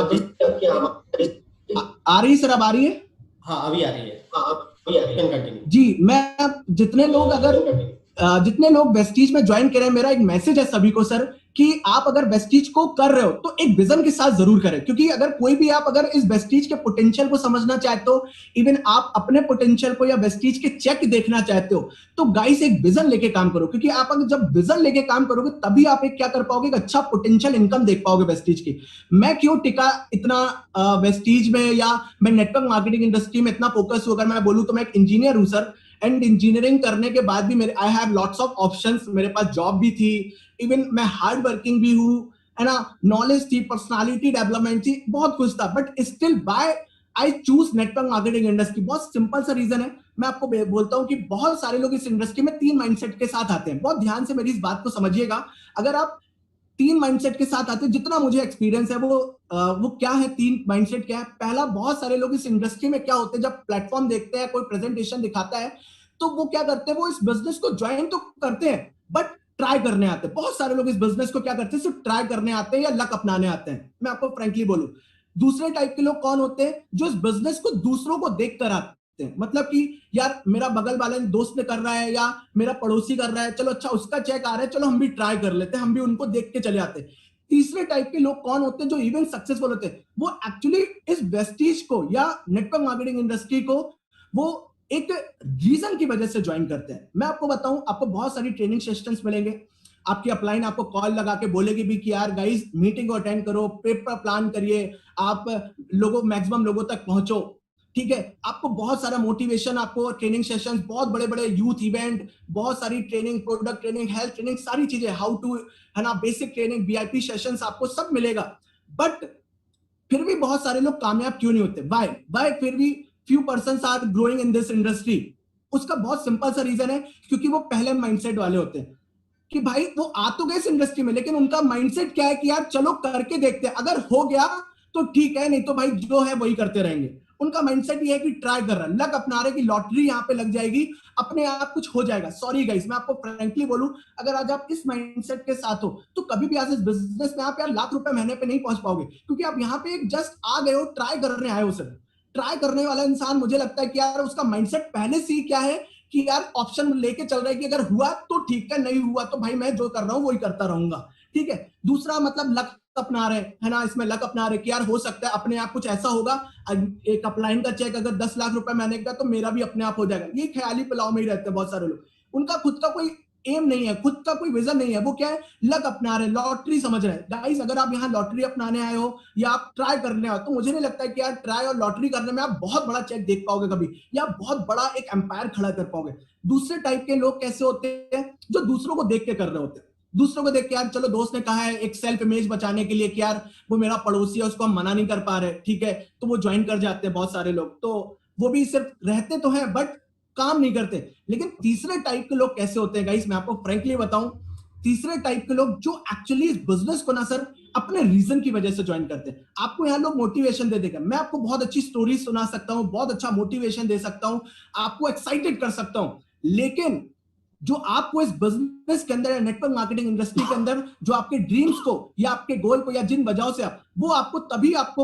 रही है? सर अब आ रही है? हाँ अभी आ रही है। कंटिन्यू जी। मैं जितने लोग वेस्टीज में ज्वाइन करें, मेरा एक मैसेज है सभी को सर कि आप अगर वेस्टीज को कर रहे हो तो एक विजन के साथ जरूर करें, क्योंकि अगर कोई भी आप अगर इस वेस्टीज के पोटेंशियल को समझना चाहते हो, इवन आप अपने पोटेंशियल को या वेस्टीज के चेक देखना चाहते हो, तो गाइस एक विजन लेके काम करो। क्योंकि आप अगर जब विजन लेके काम करोगे तभी आप एक क्या कर पाओगे, एक अच्छा पोटेंशियल इनकम देख पाओगे वेस्टीज की। मैं क्यों टिका इतना वेस्टीज में, या मैं नेटवर्क मार्केटिंग इंडस्ट्री में इतना फोकस हूं? अगर मैं बोलूं तो मैं एक इंजीनियर हूं सर, एंड इंजीनियरिंग करने के बाद भी मेरे I have lots of options. मेरे पास जॉब भी थी, इवन मैं हार्ड वर्किंग भी हूं, है ना, नॉलेज थी, पर्सनालिटी डेवलपमेंट थी, बहुत कुछ था, but still by I choose network marketing industry. बहुत सिंपल सा रीजन है। मैं आपको बोलता हूं कि बहुत सारे लोग इस इंडस्ट्री में 3 माइंडसेट के साथ आते हैं। बहुत ध्यान से मेरी इस बात को समझिएगा। अगर आप 3 माइंडसेट के साथ आते हैं, जितना मुझे एक्सपीरियंस है वो क्या है, 3 माइंडसेट क्या है। पहला, बहुत सारे लोग इस इंडस्ट्री में क्या होते हैं, जब प्लेटफॉर्म देखते हैं, कोई प्रेजेंटेशन दिखाता है, तो वो क्या करते हैं, वो इस बिजनेस को ज्वाइन तो करते हैं बट ट्राई करने आते हैं। बहुत सारे लोग इस बिजनेस को क्या करते हैं, सिर्फ ट्राई करने आते हैं या लक अपनाने आते हैं। मैं आपको फ्रैंकली बोलूं, दूसरे टाइप के लोग कौन होते हैं, जो इस बिजनेस को दूसरों को देख कर आते हैं। मतलब कि यार मेरा बगल वाले दोस्त ने कर रहा है या मेरा पड़ोसी कर रहा है, चलो अच्छा उसका चेक आ रहा है, चलो हम भी ट्राई कर लेते हैं, हम भी उनको देख के चले आते हैं। तीसरे टाइप के लोग कौन होते हैं, जो इवन सक्सेसफुल होते हैं, वो एक्चुअली इस वेस्टीज को या नेटवर्क मार्केटिंग इंडस्ट्री को वो एक रीजन की वजह से ज्वाइन करते हैं। मैं आपको बताऊं, आपको बहुत सारी ट्रेनिंग सेशंस मिलेंगे, आपकी अपलाइन आपको कॉल लगा के बोलेगी भी कि यार गाइस मीटिंग को अटेंड करो, पेपर प्लान करिए, आप मैक्सिमम लोगों तक पहुंचो, ठीक है। आपको बहुत सारा मोटिवेशन, आपको ट्रेनिंग सेशंस, बहुत बड़े बड़े यूथ इवेंट, बहुत सारी training, product training, health training, सारी चीजें, हाउ टू, है ना, बेसिक ट्रेनिंग, वीआईपी सेशंस, आपको सब मिलेगा। बट फिर भी बहुत सारे लोग कामयाब क्यों नहीं होते? वाई फिर भी few persons are growing in this industry? उसका बहुत सिंपल सा रीजन है, क्योंकि वो पहले माइंडसेट वाले होते हैं कि भाई वो आ तो गए इस इंडस्ट्री में, लेकिन उनका माइंडसेट क्या है कि यार चलो करके देखते हैं, अगर हो गया तो ठीक है, नहीं तो भाई जो है वही करते रहेंगे। उनका माइंडसेट ये है कि ट्राई कर रहा है, लक अपना रहे कि लॉटरी यहाँ पे लग जाएगी, अपने आप कुछ हो जाएगा। सॉरी गाइस, मैं आपको फ्रैंकली बोलूं, अगर आज आप इस माइंडसेट के साथ हो तो कभी भी आज इस बिजनेस में आप यार लाख रुपए महीने पे नहीं पहुंच पाओगे, क्योंकि आप यहाँ पे एक जस्ट आ गए हो, ट्राई करने आए हो। सर ट्राई करने वाला इंसान, मुझे लगता है कि यार उसका माइंडसेट पहले से ही क्या है कि यार ऑप्शन लेके चल रहा है कि अगर हुआ तो ठीक है, नहीं हुआ तो भाई मैं जो कर रहा हूं वही करता रहूंगा। ठीक है, दूसरा मतलब लक अपना रहे है ना, इसमें लक अपना रहे कि यार हो सकता है अपने आप कुछ ऐसा होगा, एक अपलाइन का चेक अगर 10 लाख रुपए महीने का तो मेरा भी अपने आप हो जाएगा। ये ख्याली पुलाव में ही रहते हैं बहुत सारे लोग, उनका खुद का कोई एम नहीं है, खुद का कोई विजन नहीं है, वो क्या है लक अपना रहे, लॉटरी समझ रहे हैं। गाइस अगर आप यहाँ लॉटरी अपनाने आए हो या आप ट्राई करने आए हो तो मुझे नहीं लगता है कि यार ट्राई और लॉटरी करने में आप बहुत बड़ा चेक देख पाओगे कभी, या बहुत बड़ा एक एम्पायर खड़ा कर पाओगे। दूसरे टाइप के लोग कैसे होते हैं, जो दूसरों को देख के कर रहे होते हैं, दूसरों को देख के यार चलो दोस्त ने कहा है एक सेल्फ इमेज बचाने के लिए कि यार वो मेरा पड़ोसी है उसको हम मना नहीं कर पा रहे, ठीक है, तो वो ज्वाइन कर जाते हैं बहुत सारे लोग, तो वो भी सिर्फ रहते तो हैं बट काम नहीं करते। लेकिन तीसरे टाइप के लोग कैसे होते हैं गाइस, मैं आपको फ्रैंकली बताऊं, तीसरे टाइप के लोग जो एक्चुअली इस बिजनेस को ना सर अपने रीजन की वजह से ज्वाइन करते हैं। आपको यहाँ लोग मोटिवेशन दे देगा, मैं आपको बहुत अच्छी स्टोरी सुना सकता हूँ, बहुत अच्छा मोटिवेशन दे सकता हूँ, आपको एक्साइटेड कर सकता हूँ, लेकिन जो आपको इस बिजनेस के अंदर, नेटवर्क मार्केटिंग इंडस्ट्री के अंदर जो आपके ड्रीम्स को या आपके गोल को या जिन वजहों से वो आपको तभी आपको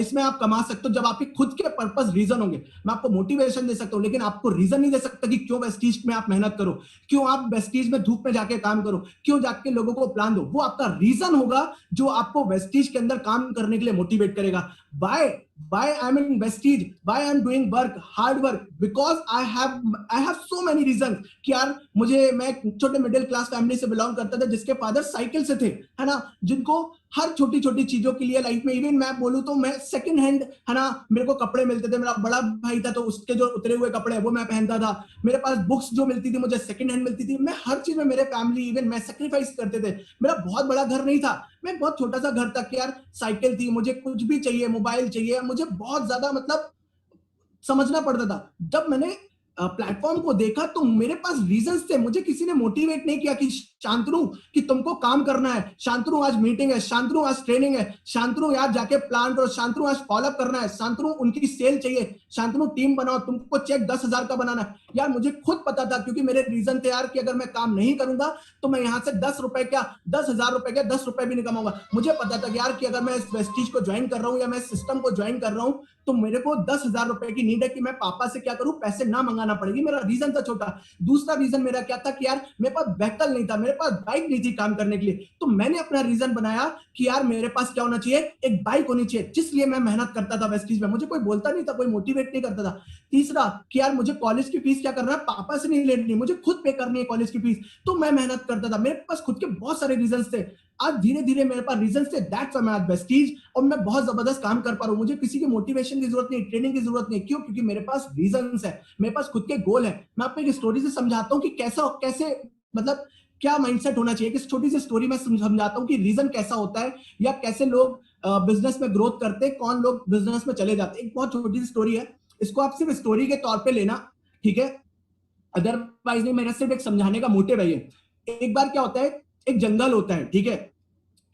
इसमें आप कमा सकते हो जब आपके खुद के पर्पस रीजन होंगे। मैं आपको मोटिवेशन दे सकता हूं लेकिन आपको रीजन नहीं दे सकता कि क्यों वेस्टीज में आप मेहनत करो, क्यों आप वेस्टीज में धूप में जाके काम करो, क्यों जाके लोगों को प्लान दो। वो आपका रीजन होगा जो आपको वेस्टीज के अंदर काम करने के लिए मोटिवेट करेगा। Why I'm in Vestige, why I'm doing work, hard work, because I have so many reasons कि यार मैं छोटे मिडिल क्लास फैमिली से बिलोंग करता था जिसके फादर साइकिल से थे, है ना, जिनको हर छोटी छोटी चीजों के लिए लाइफ में, इवन मैं बोलूं तो मैं सेकंड हैंड, है ना, मेरे को कपड़े मिलते थे, मेरा बड़ा भाई था तो उसके जो उतरे हुए कपड़े वो मैं पहनता था, मेरे पास बुक्स जो मिलती थी मुझे सेकंड हैंड मिलती थी, मैं हर चीज में मेरे फैमिली इवन मैं सेक्रीफाइस करते थे। मेरा बहुत बड़ा घर नहीं था, मैं बहुत छोटा सा घर तक, यार साइकिल थी, मुझे कुछ भी चाहिए, मोबाइल चाहिए, मुझे बहुत ज्यादा मतलब समझना पड़ता था। जब मैंने प्लेटफॉर्म को देखा तो मेरे पास रीजंस थे, मुझे किसी ने मोटिवेट नहीं किया कि शांतनु कि तुमको काम करना है, शांतनु आज मीटिंग है, शांतनु आज ट्रेनिंग है, शांतनु यार जाके प्लान करो, शांतनु आज फॉलोअप करना है, शांतनु उनकी सेल चाहिए, शांतनु टीम बनाओ, तुमको चेक 10,000 का बनाना है। यार मुझे खुद पता था क्योंकि मेरे रीजन थे यार कि अगर मैं काम नहीं करूंगा तो मैं यहाँ से 10 रुपए क्या 10,000 रुपए क्या 10 रुपए भी नहीं कमाऊंगा। मुझे पता था कि यार कि अगर मैं इस वेस्टीज को ज्वाइन कर रहा हूँ या मैं सिस्टम को ज्वाइन कर रहा हूँ तो मेरे को 10,000 रुपए की नीड है कि मैं पापा से क्या करूं, पैसे ना मंगाना पड़ेगी। मेरा रीजन था छोटा। दूसरा रीजन मेरा क्या था कि यार मेरे पास व्हीकल नहीं था, मेरे पास बाइक नहीं थी काम करने के लिए, तो मैंने अपना रीजन बनाया कि यार मेरे पास क्या होना चाहिए, एक बाइक होनी चाहिए, जिसलिए मैं मेहनत करता था वेस्टीज में। मुझे कोई बोलता नहीं था, कोई मोटिवेट नहीं करता था। तीसरा कि यार मुझे कॉलेज की फीस क्या करना है, पापा से नहीं लेनी, मुझे खुद पे करनी है कॉलेज की फीस, तो मैं मेहनत करता था। मेरे पास खुद के बहुत सारे रीजन थे। आज धीरे धीरे मेरे पास रीजन थे, दैट्स व्हाई मैं आज वेस्टीज और मैं बहुत जबरदस्त काम कर पा रहा हूं। मुझे किसी की मोटिवेशन की जरूरत नहीं, ट्रेनिंग की जरूरत नहीं। क्यों? क्योंकि मेरे पास रीजंस है, मेरे पास खुद के गोल है। मैं आपको एक स्टोरी से समझाता हूं कि कैसे मतलब क्या माइंडसेट होना चाहिए। कि छोटी सी स्टोरी में समझाता हूं कि रीजन कैसा होता है या कैसे लोग बिजनेस में ग्रोथ करते हैं, कौन लोग बिजनेस में चले जाते हैं। एक बहुत छोटी सी स्टोरी है, इसको आप सिर्फ स्टोरी के तौर पे लेना, ठीक है, अदरवाइज नहीं। मेरा सिर्फ एक समझाने का मोटिव है ये। एक बार क्या होता है, एक जंगल होता है, ठीक है,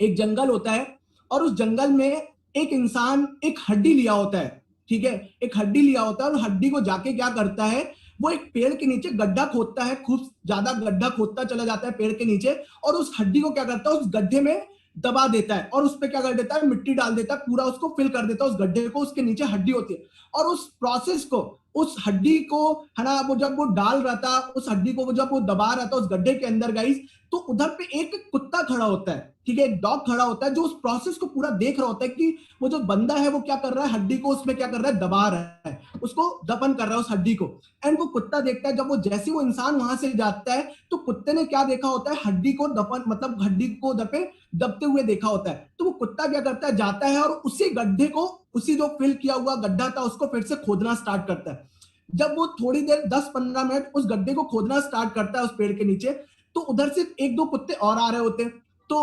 एक जंगल होता है और उस जंगल में एक इंसान एक हड्डी लिया होता है, ठीक है, एक हड्डी लिया होता है और हड्डी को जाके क्या करता है, वो एक पेड़ के नीचे गड्ढा खोदता है, खूब ज्यादा गड्ढा खोदता चला जाता है पेड़ के नीचे, और उस हड्डी को क्या करता है, उस गड्ढे में दबा देता है और उस पे क्या कर देता है, मिट्टी डाल देता है, पूरा उसको फिल कर देता है उस गड्ढे को। उसके नीचे हड्डी होती है और उस प्रोसेस को, उस हड्डी को, है ना, वो जब वो डाल रहा था, उस हड्डी को वो जब वो दबा रहा था उस गड्ढे के अंदर गाइस, तो उधर पे एक कुत्ता खड़ा होता है, ठीक है, एक डॉग खड़ा होता है जो उस प्रोसेस को पूरा देख रहा होता है कि वो जो बंदा है वो क्या कर रहा है, हड्डी को उसमें क्या कर रहा है, दबा रहा है, उसको दफन कर रहा है उस हड्डी को। एंड वो कुत्ता देखता है, जब वो जैसे वो इंसान वहां से जाता है तो कुत्ते ने क्या देखा होता है, हड्डी को दफन मतलब हड्डी को दबते हुए देखा होता है। तो वो कुत्ता क्या करता है, जाता है और उसी गड्ढे को, उसी जो फिल किया हुआ गड्ढा था उसको फिर से खोदना स्टार्ट करता है। जब वो थोड़ी देर 10-15 मिनट उस गड्ढे को खोदना स्टार्ट करता है उस पेड़ के नीचे, तो उधर से 1-2 कुत्ते और आ रहे होते हैं। तो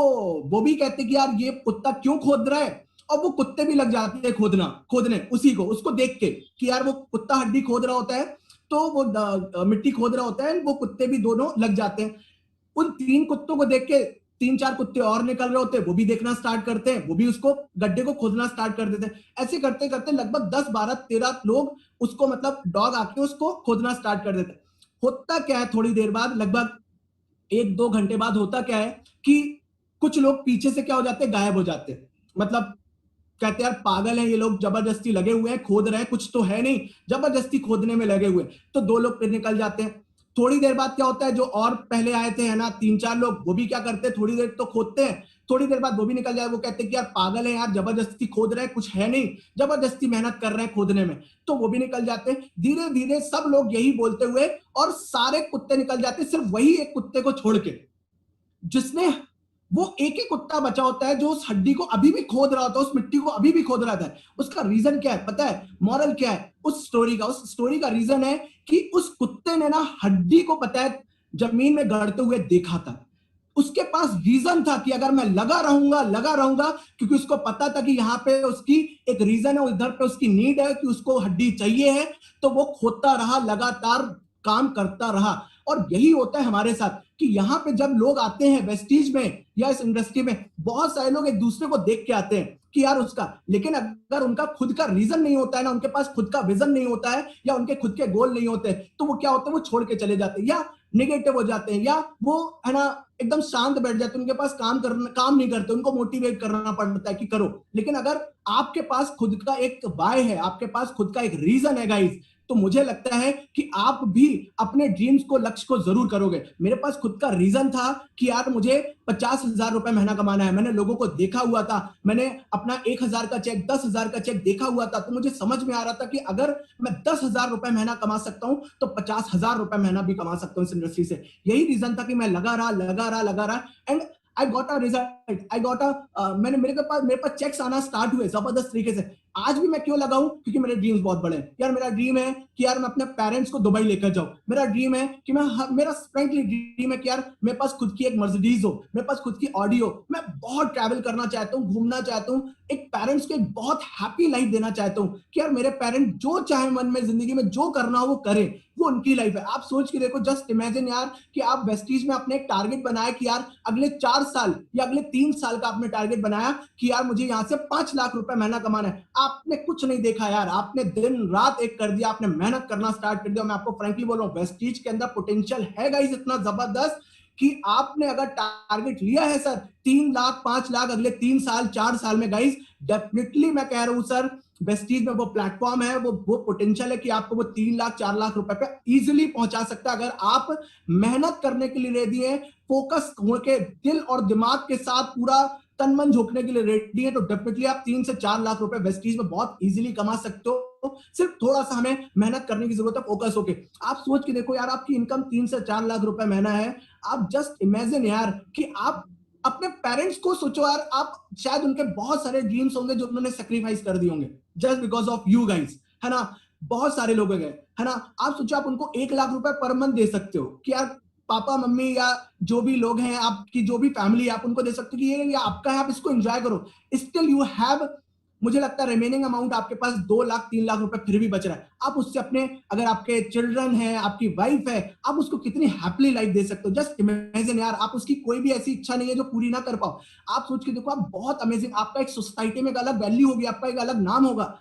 वो भी कहते कि यार ये कुत्ता क्यों खोद रहा है, और वो कुत्ते भी लग जाते हैं खोदने उसी को, उसको देख के कि यार वो कुत्ता हड्डी खोद रहा होता है तो वो मिट्टी खोद रहा होता है, वो कुत्ते भी दोनों लग जाते हैं। उन 3 कुत्तों को देख के 3-4 कुत्ते और निकल रहे होते हैं, वो भी देखना स्टार्ट करते हैं, वो भी उसको गड्ढे को खोदना स्टार्ट कर देते हैं। ऐसे करते करते लगभग 10, 12, 13 लोग उसको मतलब डॉग आके उसको खोदना स्टार्ट कर देते हैं। होता क्या है, थोड़ी देर बाद लगभग 1-2 घंटे बाद होता क्या है कि कुछ लोग पीछे से क्या हो जाते हैं, गायब हो जाते हैं। मतलब कहते हैं यार पागल हैं ये लोग, जबरदस्ती लगे हुए हैं, खोद रहे हैं, कुछ तो है नहीं, जबरदस्ती खोदने में लगे हुए। तो 2 लोग फिर निकल जाते हैं। थोड़ी देर बाद क्या होता है, जो और पहले आए थे है ना 3-4 लोग, वो भी क्या करते हैं, थोड़ी देर तो खोदते हैं, थोड़ी देर बाद वो भी निकल जाए। वो कहते हैं कि यार पागल है यार, जबरदस्ती खोद रहे हैं, कुछ है नहीं, जबरदस्ती मेहनत कर रहे हैं खोदने में, तो वो भी निकल जाते हैं। धीरे धीरे सब लोग यही बोलते हुए और सारे कुत्ते निकल जाते हैं, सिर्फ वही एक कुत्ते को छोड़ के, जिसने वो एक ही कुत्ता बचा होता है जो उस हड्डी को अभी भी खोद रहा होता है, उस मिट्टी को अभी भी खोद रहा था। उसका रीजन क्या है पता है, मॉरल क्या है उस स्टोरी का रीजन है कि उस कुत्ते ने ना हड्डी को पता है जमीन में गड़ते हुए देखा था। उसके पास रीजन था कि अगर मैं लगा रहूंगा, क्योंकि उसको पता था कि यहाँ पे उसकी एक रीजन है, इधर पे उसकी नीड है कि उसको हड्डी चाहिए है, तो वो खोदता रहा, लगातार काम करता रहा। और यही होता है हमारे साथ कि यहाँ पे जब लोग आते हैं वेस्टीज में या इस इंडस्ट्री में, बहुत सारे लोग एक दूसरे को देख के आते हैं कि यार उसका, लेकिन अगर उनका खुद का रीजन नहीं होता है ना, उनके पास खुद का विजन नहीं होता है या उनके खुद के गोल नहीं होते, तो वो क्या होता है, वो छोड़ के चले जाते हैं या निगेटिव हो जाते हैं, या वो है ना एकदम शांत बैठ जाते हैं, उनके पास काम नहीं करते, उनको मोटिवेट करना पड़ता है कि करो। लेकिन अगर आपके पास खुद का एक वाय है, आपके पास खुद का एक रीजन है गाइस, तो मुझे लगता है कि आप भी अपने ड्रीम्स को, लक्ष्य को जरूर करोगे। मेरे पास खुद का रीजन था कि यार मुझे 50,000 रुपए महीना कमाना है। मैंने लोगों को देखा हुआ था, मैंने अपना 1,000 का चेक, 10,000 का चेक देखा हुआ था, तो मुझे समझ में आ रहा था कि अगर मैं 10,000 रुपए महीना कमा सकता हूं तो 50,000 रुपए महीना भी कमा सकता हूं इस इंडस्ट्री से। यही रीजन था कि मैं लगा रहा and I got a result, मेरे पास चेक्स आना स्टार्ट हुए जबरदस्त तरीके से। आज भी मैं क्यों लगाऊं, क्योंकि मेरे ड्रीम्स बहुत बड़े हैं यार। मेरा ड्रीम है कि यार मैं अपने पेरेंट्स को दुबई लेकर जाऊं। मेरा ड्रीम है कि मेरा फ्रैंकली ड्रीम है कि यार मेरे पास खुद की एक मर्सिडीज हो, मेरे पास खुद की ऑडी हो। मैं बहुत ट्रैवल करना चाहता हूं, घूमना चाहता हूं, एक पेरेंट्स को एक बहुत हैप्पी लाइफ देना चाहता हूं कि यार मेरे पेरेंट जो चाहे मन में जिंदगी में जो करना हो वो करें, वो उनकी लाइफ है। आप सोच के देखो, जस्ट इमेजिन यार कि आप वेस्टीज में अपने एक टारगेट बनाया कि यार अगले 4 साल या अगले 3 साल का आपने टारगेट बनाया कि यार मुझे यहां से 5 लाख रुपए महीना कमाना है। आपने कुछ नहीं देखा यार, आपने दिन रात एक कर दिया, आपने मेहनत करना स्टार्ट कर दिया। मैं आपको फ्रैंकली बोल रहा हूं, वेस्टीज के अंदर पोटेंशियल है गाइस इतना जबरदस्त कि आपने अगर टारगेट लिया है सर 3 लाख 5 लाख अगले 3 साल 4 साल में, गाइस डेफिनेटली मैं कह रहा हूं सर, वेस्टीज में वो प्लेटफॉर्म है, वो पोटेंशियल है कि आपको वो 3 लाख 4 लाख रुपए पे इजीली पहुंचा सकता है। अगर आप मेहनत करने के लिए रेडी हैं, फोकस होकर दिल और दिमाग के साथ पूरा तन मन झोंकने के लिए रेडी है, तो डेफिनेटली आप 3 से 4 लाख रुपए वेस्टीज में बहुत इजीली कमा सकते हो। सिर्फ थोड़ा सा हमें मेहनत करने की जरूरत है, फोकस होके। आप सोच के देखो यार, आपकी इनकम 3 से 4 लाख रुपए महीना है। आप जस्ट इमेजिन यार कि आप अपने पेरेंट्स को सोचो यार, आप शायद उनके बहुत सारे ड्रीम्स होंगे जो उन्होंने सेक्रीफाइस कर दिए होंगे just because of you guys, है ना। बहुत सारे लोग हैं, है ना। आप सोचो आप उनको 1 लाख रुपए पर मंथ दे सकते हो कि यार पापा मम्मी या जो भी लोग हैं, आपकी जो भी फैमिली, आप उनको दे सकते हो कि ये आपका है, आप इसको एंजॉय करो। स्टिल यू हैव, मुझे लगता है रिमेनिंग अमाउंट आपके पास 2 लाख 3 लाख रुपए फिर भी बच रहा है। आप उससे अपने, अगर आपके चिल्ड्रन है, आपकी वाइफ है, आप उसको कितनी हैप्पीली लाइफ दे सकते हो। जस्ट इमेजिन यार, आप उसकी कोई भी ऐसी इच्छा नहीं है जो पूरी ना कर पाओ। आप सोच के देखो, आप बहुत अमेजिंग, आपका एक सोसाइटी में एक अलग वैल्यू होगी, आपका एक अलग नाम होगा।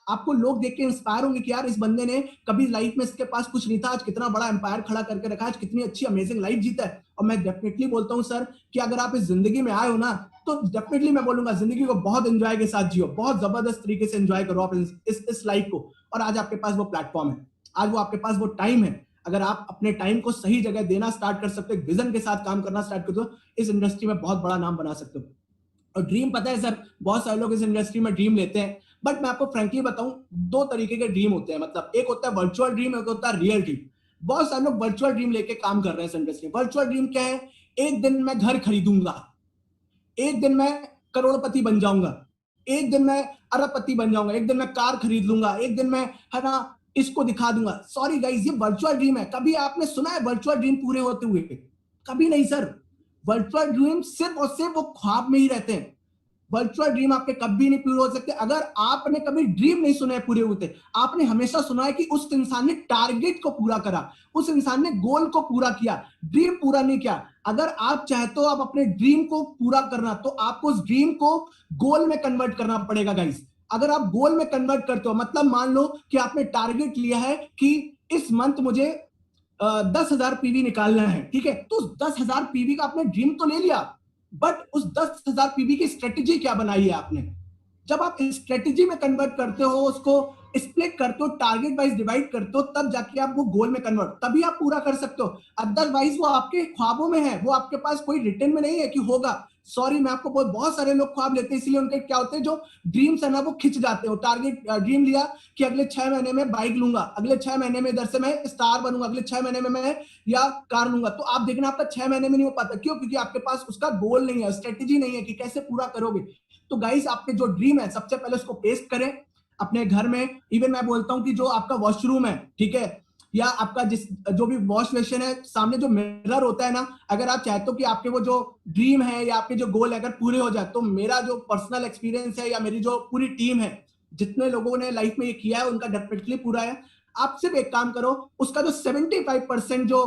आपको लोग देख के इंस्पायर होंगे कि यार इस बंदे ने कभी लाइफ में, इसके पास कुछ नहीं था, आज कितना बड़ा एम्पायर खड़ा करके रखा है, आज कितनी अच्छी अमेजिंग लाइफ जीता है। और मैं डेफिनेटली बोलता हूं सर कि अगर आप इस जिंदगी में आए हो ना, तो डेफिनेटली मैं बोलूंगा जिंदगी को बहुत एंजॉय के साथ जियो, बहुत जबरदस्त तरीके से एंजॉय करो आप इस लाइफ को। और आज आपके पास वो प्लेटफॉर्म है, आज वो आपके पास वो टाइम है। अगर आप अपने टाइम को सही जगह देना स्टार्ट कर सकते हो, विजन के साथ काम करना स्टार्ट कर दो, इस इंडस्ट्री में बहुत बड़ा नाम बना सकते हो। और ड्रीम, पता है सर, बहुत सारे लोग इस इंडस्ट्री में ड्रीम लेते हैं, बट मैं आपको फ्रैंकली बताऊं, 2 तरीके के ड्रीम होते हैं। मतलब एक होता है वर्चुअल ड्रीम, एक होता है रियल ड्रीम। बहुत सारे लोग वर्चुअल ड्रीम लेके काम कर रहे हैं इस इंडस्ट्री में। वर्चुअल ड्रीम क्या है? एक दिन मैं घर खरीदूंगा, एक दिन मैं करोड़पति बन जाऊंगा, एक दिन मैं अरबपति बन जाऊंगा, एक दिन मैं कार खरीद लूंगा, एक दिन मैं, है ना, इसको दिखा दूंगा। सॉरी गाइस, ये वर्चुअल ड्रीम है। कभी आपने सुना है वर्चुअल ड्रीम पूरे होते हुए? कभी नहीं सर। वर्चुअल ड्रीम सिर्फ और सिर्फ वो ख्वाब में ही रहते हैं। वर्चुअल ड्रीम आपके कभी नहीं पूरे हो सकते। अगर आपने कभी ड्रीम नहीं सुने पूरे होते, आपने हमेशा सुना है कि उस इंसान ने टारगेट को पूरा करा, उस इंसान ने गोल को पूरा किया, ड्रीम पूरा नहीं किया। अगर आप चाहते हो आप अपने ड्रीम को पूरा करना, तो आपको उस ड्रीम को गोल में कन्वर्ट करना पड़ेगा गाइस। अगर आप गोल में कन्वर्ट करते हो, मतलब मान लो कि आपने टारगेट लिया है कि इस मंथ मुझे 10,000 पीवी निकालना है, ठीक है, तो 10,000 पीवी का आपने ड्रीम तो ले लिया, बट उस 10,000 पीवी की स्ट्रेटेजी क्या बनाई है आपने? जब आप स्ट्रेटेजी में कन्वर्ट करते हो, उसको स्प्लिट करते हो, टारगेट वाइज डिवाइड करते हो, तब जाके आप वो गोल में कन्वर्ट, तभी आप पूरा कर सकते हो। अदरवाइज वो आपके ख्वाबों में है, वो आपके पास कोई रिटर्न में नहीं है कि होगा। सॉरी, मैं आपको बहुत सारे लोग ख्वाब लेते हैं, इसलिए उनके क्या होते हैं, जो ड्रीम्स है ना वो खिंच जाते हो। टारगेट ड्रीम लिया कि अगले 6 महीने में बाइक लूंगा, अगले 6 महीने में इधर से मैं स्टार बनूंगा, अगले 6 महीने में मैं या कार लूंगा, तो आप देखना आपका 6 महीने में नहीं हो पाता। क्यों? क्योंकि आपके पास उसका गोल नहीं है, स्ट्रेटेजी नहीं है कि कैसे पूरा करोगे। तो गाइस, आपके जो ड्रीम है सबसे पहले उसको पेस्ट करें अपने घर में। इवन मैं बोलता हूं कि जो आपका वॉशरूम है, ठीक है, या आपका जो भी वॉश बेसिन है, सामने जो मिरर होता है ना, अगर आप चाहते हो कि आपके वो जो ड्रीम है या आपके जो गोल है अगर पूरे हो जाए, तो मेरा जो पर्सनल एक्सपीरियंस है या मेरी जो पूरी टीम है, जितने लोगों ने लाइफ में ये किया है उनका डेफिनेटली पूरा है। आप सिर्फ एक काम करो, उसका जो 75% जो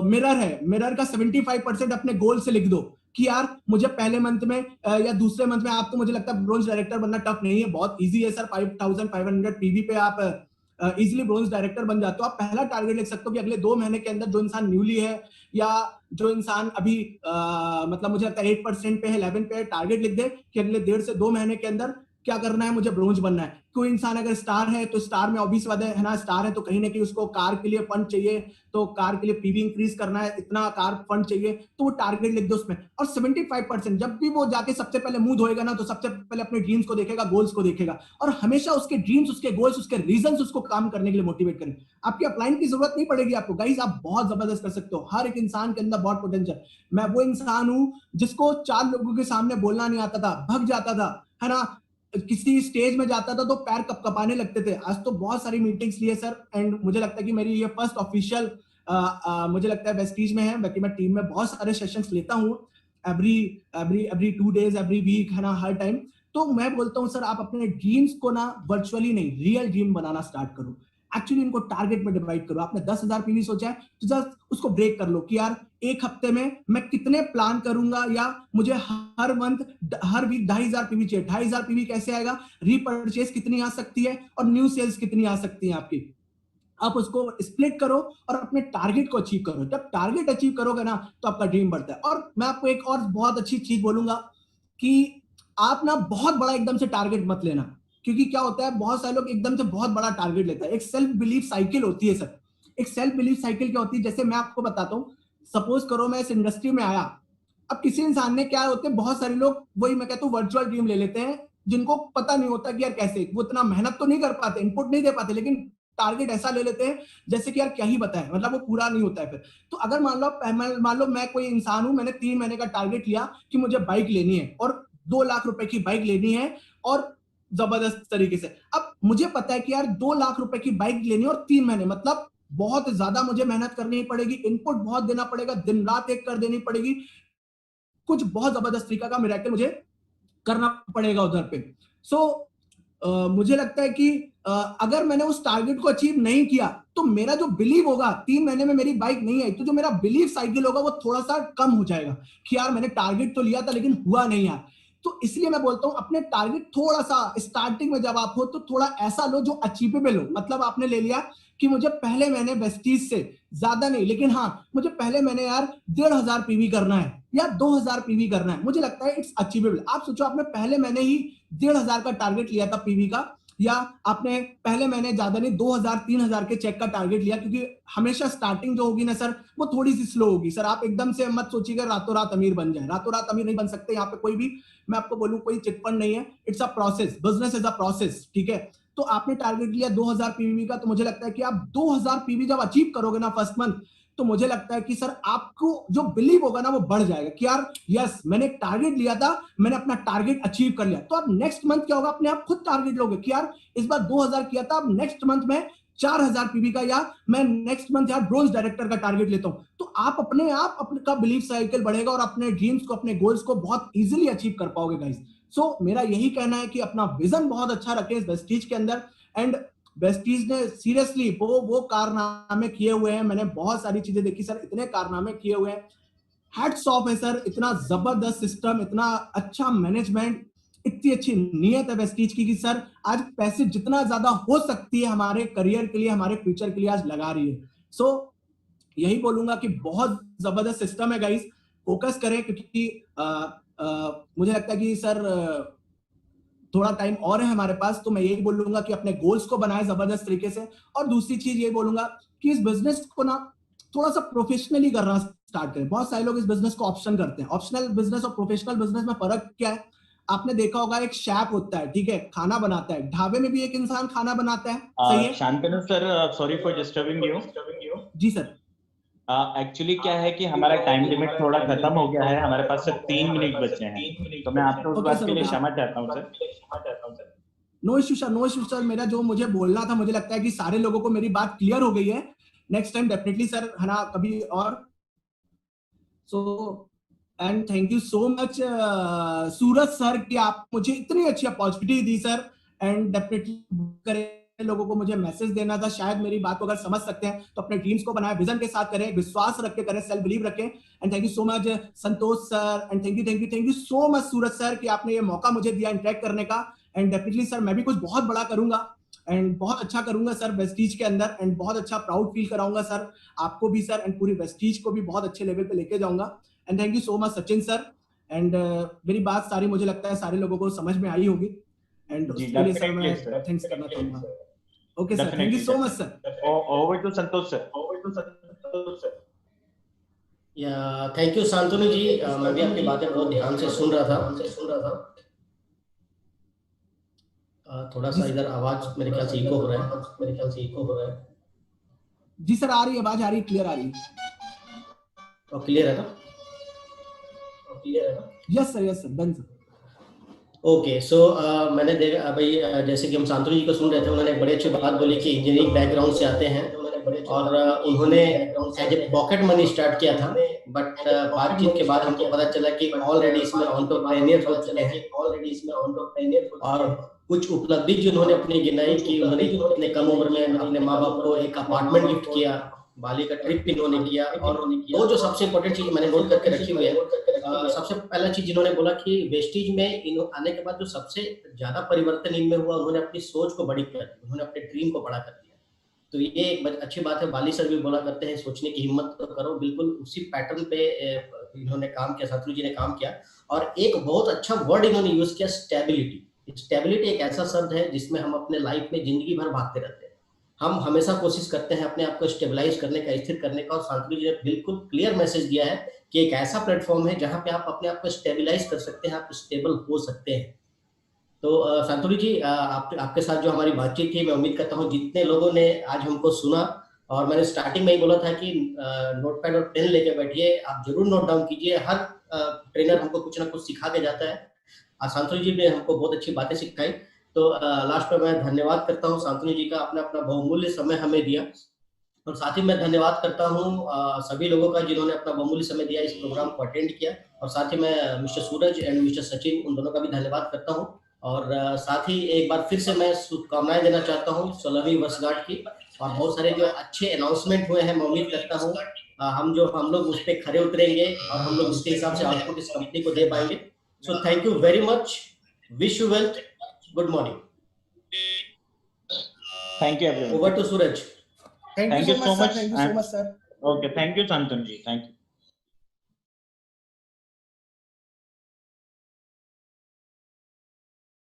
मिरर है, मिरर का 75% अपने गोल से लिख दो कि यार मुझे पहले मंथ में या दूसरे मंथ में, आपको मुझे लगता है ब्रोंज डायरेक्टर बनना टफ नहीं है, बहुत इजी है सर। 5500 पीवी पे आप इजीली ब्रोंज डायरेक्टर बन जाते हो। आप पहला टारगेट लिख सकते हो कि अगले 2 महीने के अंदर जो इंसान न्यूली है या जो इंसान अभी मतलब मुझे लगता है 8% पे है, 11 पे है, टारगेट लिख दे कि अगले 1.5 से 2 महीने के अंदर क्या करना है, मुझे ब्रोंज बनना है। कोई इंसान अगर स्टार है तो स्टार में ऑब्वियस बात है ना, स्टार है तो कहीं ना कहीं उसको कार के लिए फंड चाहिए, तो कार के लिए पीवी इंक्रीज करना है, इतना कार फंड चाहिए, तो वो टारगेट लिख दो उसमें। और 75% जब भी वो जाके सबसे पहले मुंह धोएगा ना, तो सबसे पहले अपने ड्रीम्स को देखेगा, गोल्स को देखेगा, और हमेशा उसके ड्रीम्स, उसके गोल्स, उसके रीजंस उसको काम करने के लिए मोटिवेट करें। आपकी अपलाइन की जरूरत नहीं पड़ेगी आपको गाइस, आप बहुत जबरदस्त कर सकते हो। हर एक इंसान के अंदर बहुत पोटेंशियल। मैं वो इंसान हूं जिसको 4 लोगों के सामने बोलना नहीं आता था, भग जाता था, है ना, किसी स्टेज में जाता था तो पैर कपकपाने लगते थे। आज तो बहुत सारी मीटिंग्स लिए सर, एंड मुझे लगता है कि मेरी ये फर्स्ट ऑफिशियल मुझे लगता है वेस्टीज में है। बाकी मैं टीम में बहुत सारे सेशंस लेता हूँ, एवरी 2 डेज, एवरी वीक, है ना, हर टाइम। तो मैं बोलता हूँ सर, आप अपने ड्रीम्स को ना वर्चुअली नहीं, रियल ड्रीम बनाना स्टार्ट करो। एक्चुअली इनको टारगेट में डिवाइड करो। आपने 10,000 पीवी सोचा है तो जस्ट उसको ब्रेक कर लो कि यार एक हफ्ते में मैं कितने प्लान करूंगा, या मुझे हर मंथ, हर वीक 2,500 पीवी चाहिए। 2,500 पीवी कैसे आएगा? रीपर्चेस कितनी आ सकती है और न्यू सेल्स कितनी आ सकती है आपकी। आप उसको स्प्लिट करो और अपने टारगेट को अचीव करो। जब टारगेट अचीव करोगे ना, तो आपका ड्रीम बढ़ता है। और मैं आपको एक और बहुत अच्छी चीज बोलूंगा कि आप ना बहुत बड़ा एकदम से टारगेट मत लेना, क्योंकि क्या होता है, बहुत सारे लोग एकदम से बहुत बड़ा टारगेट लेते हैं। एक सेल्फ बिलीफ साइकिल होती है सर। एक सेल्फ बिलीफ साइकिल क्या होती है, जैसे मैं आपको बताता हूँ, सपोज करो मैं इस इंडस्ट्री में आया। अब किसी इंसान ने क्या होते हैं, बहुत सारे लोग, वही मैं कहता हूँ, वर्चुअल ड्रीम ले लेते हैं, जिनको पता नहीं होता कि यार कैसे, वो इतना मेहनत तो नहीं कर पाते, इनपुट नहीं दे पाते, लेकिन टारगेट ऐसा ले लेते हैं जैसे कि यार क्या ही बताएं, मतलब वो पूरा नहीं होता है फिर। तो अगर मान लो मैं कोई इंसान हूं, मैंने 3 महीने का टारगेट लिया कि मुझे बाइक लेनी है और 2 लाख रुपए की बाइक लेनी है, और जबरदस्त तरीके से। अब मुझे पता है कि यार 2 लाख रुपए की बाइक लेनी है और 3 महीने, मतलब बहुत ज्यादा मुझे मेहनत करनी पड़ेगी, इनपुट बहुत देना पड़ेगा, दिन रात एक कर देनी पड़ेगी, कुछ बहुत जबरदस्त तरीका का मिरेकल मुझे करना पड़ेगा उधर पे। मुझे लगता है कि अगर मैंने उस टारगेट को अचीव नहीं किया, तो मेरा जो बिलीव होगा, 3 महीने में मेरी बाइक नहीं आई, तो जो मेरा बिलीव साइकिल होगा वो थोड़ा सा कम हो जाएगा कि यार मैंने टारगेट तो लिया था लेकिन हुआ नहीं यार। तो इसलिए मैं बोलता हूं, अपने टारगेट थोड़ा सा स्टार्टिंग में जब आप हो, तो थोड़ा ऐसा लो जो अचीवेबल हो। मतलब आपने ले लिया कि मुझे पहले महीने वेस्टीज से ज्यादा नहीं, लेकिन हाँ मुझे पहले महीने यार 1,500 पीवी करना है या 2,000 पीवी करना है, मुझे लगता है इट्स अचीवेबल। आप सोचो, आपने पहले महीने ही 1,500 का टारगेट लिया था पीवी का, या आपने पहले महीने ज्यादा नहीं 2,000-3,000 के चेक का टारगेट लिया, क्योंकि हमेशा स्टार्टिंग जो होगी ना सर, वो थोड़ी सी स्लो होगी सर। आप एकदम से मत सोचिएगा रातों रात अमीर बन जाए, रातों रात अमीर नहीं बन सकते। यहाँ पे कोई भी, मैं आपको बोलूं, कोई चिटफंड नहीं है, it's a process, business is a process, ठीक है। तो आपने टारगेट लिया 2,000 पीवी का, तो मुझे लगता है कि आप 2,000 पीवी जब अचीव करोगे ना फर्स्ट मंथ, तो मुझे लगता है कि सर आपको जो बिलीव होगा ना वो बढ़ जाएगा कि यार यस, मैंने एक टारगेट लिया था, मैंने अपना टारगेट अचीव कर लिया। तो आप नेक्स्ट मंथ क्या होगा, अपने आप खुद टारगेट लोगे कि यार इस बार 2,000 किया था, अब नेक्स्ट मंथ में 4,000 पीवी का, या मैं नेक्स्ट मंथ यार ब्रोंज डायरेक्टर का टारगेट लेता हूं। तो आप अपने आप का बिलीफ साइकिल बढ़ेगा और अपने ड्रीम्स को, अपने गोल्स को बहुत इजीली अचीव कर पाओगे गाइस। सो मेरा यही कहना है कि अपना विजन बहुत अच्छा रखें इस वेस्टीज के अंदर। एंड वेस्टीज ने सीरियसली वो कारनामे किए हुए हैं, मैंने बहुत सारी चीजें देखी सर, इतने कारनामे किए हुए हैं, हैट्स ऑफ है सर। इतना जबरदस्त सिस्टम, इतना अच्छा मैनेजमेंट, इतनी अच्छी नीयत है वेस्टीज की कि सर आज पैसे जितना ज्यादा हो सकती है हमारे करियर के लिए, हमारे फ्यूचर के लिए आज लगा रही है। सो यही बोलूंगा कि बहुत जबरदस्त सिस्टम है गाइस, फोकस करें, क्योंकि मुझे लगता है कि सर थोड़ा टाइम और है हमारे पास, तो मैं यही बोलूंगा कि अपने गोल्स को बनाए जबरदस्त तरीके से। और दूसरी चीज ये बोलूंगा कि इस बिजनेस को ना थोड़ा सा प्रोफेशनली करना स्टार्ट करें। बहुत सारे लोग इस बिजनेस को ऑप्शन करते हैं। ऑप्शनल बिजनेस और प्रोफेशनल बिजनेस में फर्क क्या है? आपने देखा होगा एक शेफ होता है, ठीक है, खाना बनाता है, ढाबे में भी एक इंसान खाना बनाता है, सही है? Shantanu sir, sorry for disturbing you. जी सर। एक्चुअली क्या है कि हमारा टाइम लिमिट थोड़ा खत्म हो गया है, हमारे पास सिर्फ 3 मिनट बचे हैं, तो मैं आपसे उस बात के लिए क्षमा चाहता हूँ sir. No issue sir, no issue sir. मेरा जो मुझे बोलना था, मुझे लगता है कि सारे लोगों को मेरी बात क्लियर हो गई है। नेक्स्ट टाइम डेफिनेटली सर, है ना, कभी और। So and thank you so much Suraj sir कि आप मुझे इतनी अच्छी opportunity the sir. And definitely करें, लोगों को मुझे मैसेज देना था, शायद मेरी बात को अगर समझ सकते हैं तो अपने ड्रीम्स को बनाए, विजन के साथ करें, विश्वास रख के करें, सेल्फ बिलीव रखें। And thank you so much Santosh sir, and thank you so much Suraj sir कि आपने ये मौका मुझे दिया इंटरेक्ट करने का। एंड डेफिनेटली सर मैं भी कुछ बहुत बड़ा करूंगा एंड बहुत अच्छा करूंगा सर वेस्टीज के अंदर, एंड बहुत अच्छा प्राउड फील कराऊंगा सर आपको भी सर, एंड पूरी वेस्टीज को भी बहुत अच्छे लेवल पे लेके जाऊंगा। And thank you so much Sachin sir. And मेरी बात सारी, मुझे लगता है सारे लोगों को समझ में आई होगी, एंड उसके लिए सर मैं थैंक्स करना चाहूंगा। Okay sir, thank you so much sir. Over to Santosh sir. Yeah thank you Shantanu ji, मैं भी आपकी बातें बहुत ध्यान से सुन रहा था। थोड़ा सा इधर आवाज मेरे ख्याल से इको हो रहा है। जी सर, आ रही है आवाज, आ रही है, क्लियर आ रही है। और क्लियर है ना? Yes sir, done sir. Okay, so मैंने देखा भाई, जैसे कि हम शांतनु जी को सुन रहे थे, उन्होंने एक बड़ी अच्छी बात बोली कि इंजीनियरिंग बैकग्राउंड से आते हैं और उन्होंने as a pocket money start किया था, बट बातचीत के बाद हमको पता चला कि ऑलरेडी इसमें एंटरप्रेन्योर हो चुके हैं। और कुछ उपलब्धि जो उन्होंने अपनी गिनाई कि उन्होंने इतने कम उम्र में अपने माँ बाप को एक अपार्टमेंट गिफ्ट किया, बाली का ट्रिप इन्होंने किया। और वो जो सबसे इम्पोर्टेंट चीज मैंने नोट करके रखी हुई है, सबसे पहला चीज जिन्होंने बोला कि वेस्टीज में आने के बाद जो सबसे ज्यादा परिवर्तन इनमें हुआ, उन्होंने अपनी सोच को बड़ी कर दी, उन्होंने अपने ड्रीम को बड़ा कर दिया। तो ये एक अच्छी बात है। बाली सर भी बोला करते हैं सोचने की हिम्मत तो करो, बिल्कुल उसी पैटर्न पे इन्होंने काम किया, शांतनु जी ने काम किया। और एक बहुत अच्छा वर्ड इन्होंने यूज किया, स्टेबिलिटी। स्टेबिलिटी एक ऐसा शब्द है जिसमें हम अपने लाइफ में जिंदगी भर भागते रहते हैं, हम हमेशा कोशिश करते हैं अपने आप को स्टेबलाइज करने का, स्थिर करने का। और शांतनु जी ने बिल्कुल क्लियर मैसेज दिया है कि एक ऐसा प्लेटफॉर्म है जहां पे आप अपने आप को स्टेबलाइज कर सकते हैं, आप स्टेबल हो सकते हैं। तो शांतनु जी, आपके साथ जो हमारी बातचीत थी, मैं उम्मीद करता हूँ जितने लोगों ने आज हमको सुना, और मैंने स्टार्टिंग में ही बोला था कि नोटपैड और पेन लेके बैठिए, आप जरूर नोट डाउन कीजिए। हर ट्रेनर हमको कुछ ना कुछ सिखा के जाता है। शांतनु जी ने हमको बहुत अच्छी बातें सिखाई। तो लास्ट में मैं धन्यवाद करता हूँ शांतनु जी का, अपना बहुमूल्य समय हमें दिया। और साथ ही मैं धन्यवाद करता हूँ सभी लोगों का जिन्होंने अपना बहुमूल्य समय दिया, इस प्रोग्राम को अटेंड किया। और साथ ही मैं mister Suraj and mister Sachin, उन दोनों का भी धन्यवाद करता हूँ। और साथ ही एक बार फिर से मैं शुभकामनाएं देना चाहता हूँ 16वीं वर्षगांठ की। और बहुत सारे जो अच्छे अनाउंसमेंट हुए हैं, मैं उम्मीद करता हूँ हम लोग उस पर खरे उतरेंगे और हम लोग उसके हिसाब से आउटपुट इस कंपनी को दे पाएंगे। So thank you very much, wish you wealth, good morning. Thank you everyone. Over to Suraj. Thank you so much. Thank you so much sir. Okay, thank you Shantanu ji, thank you.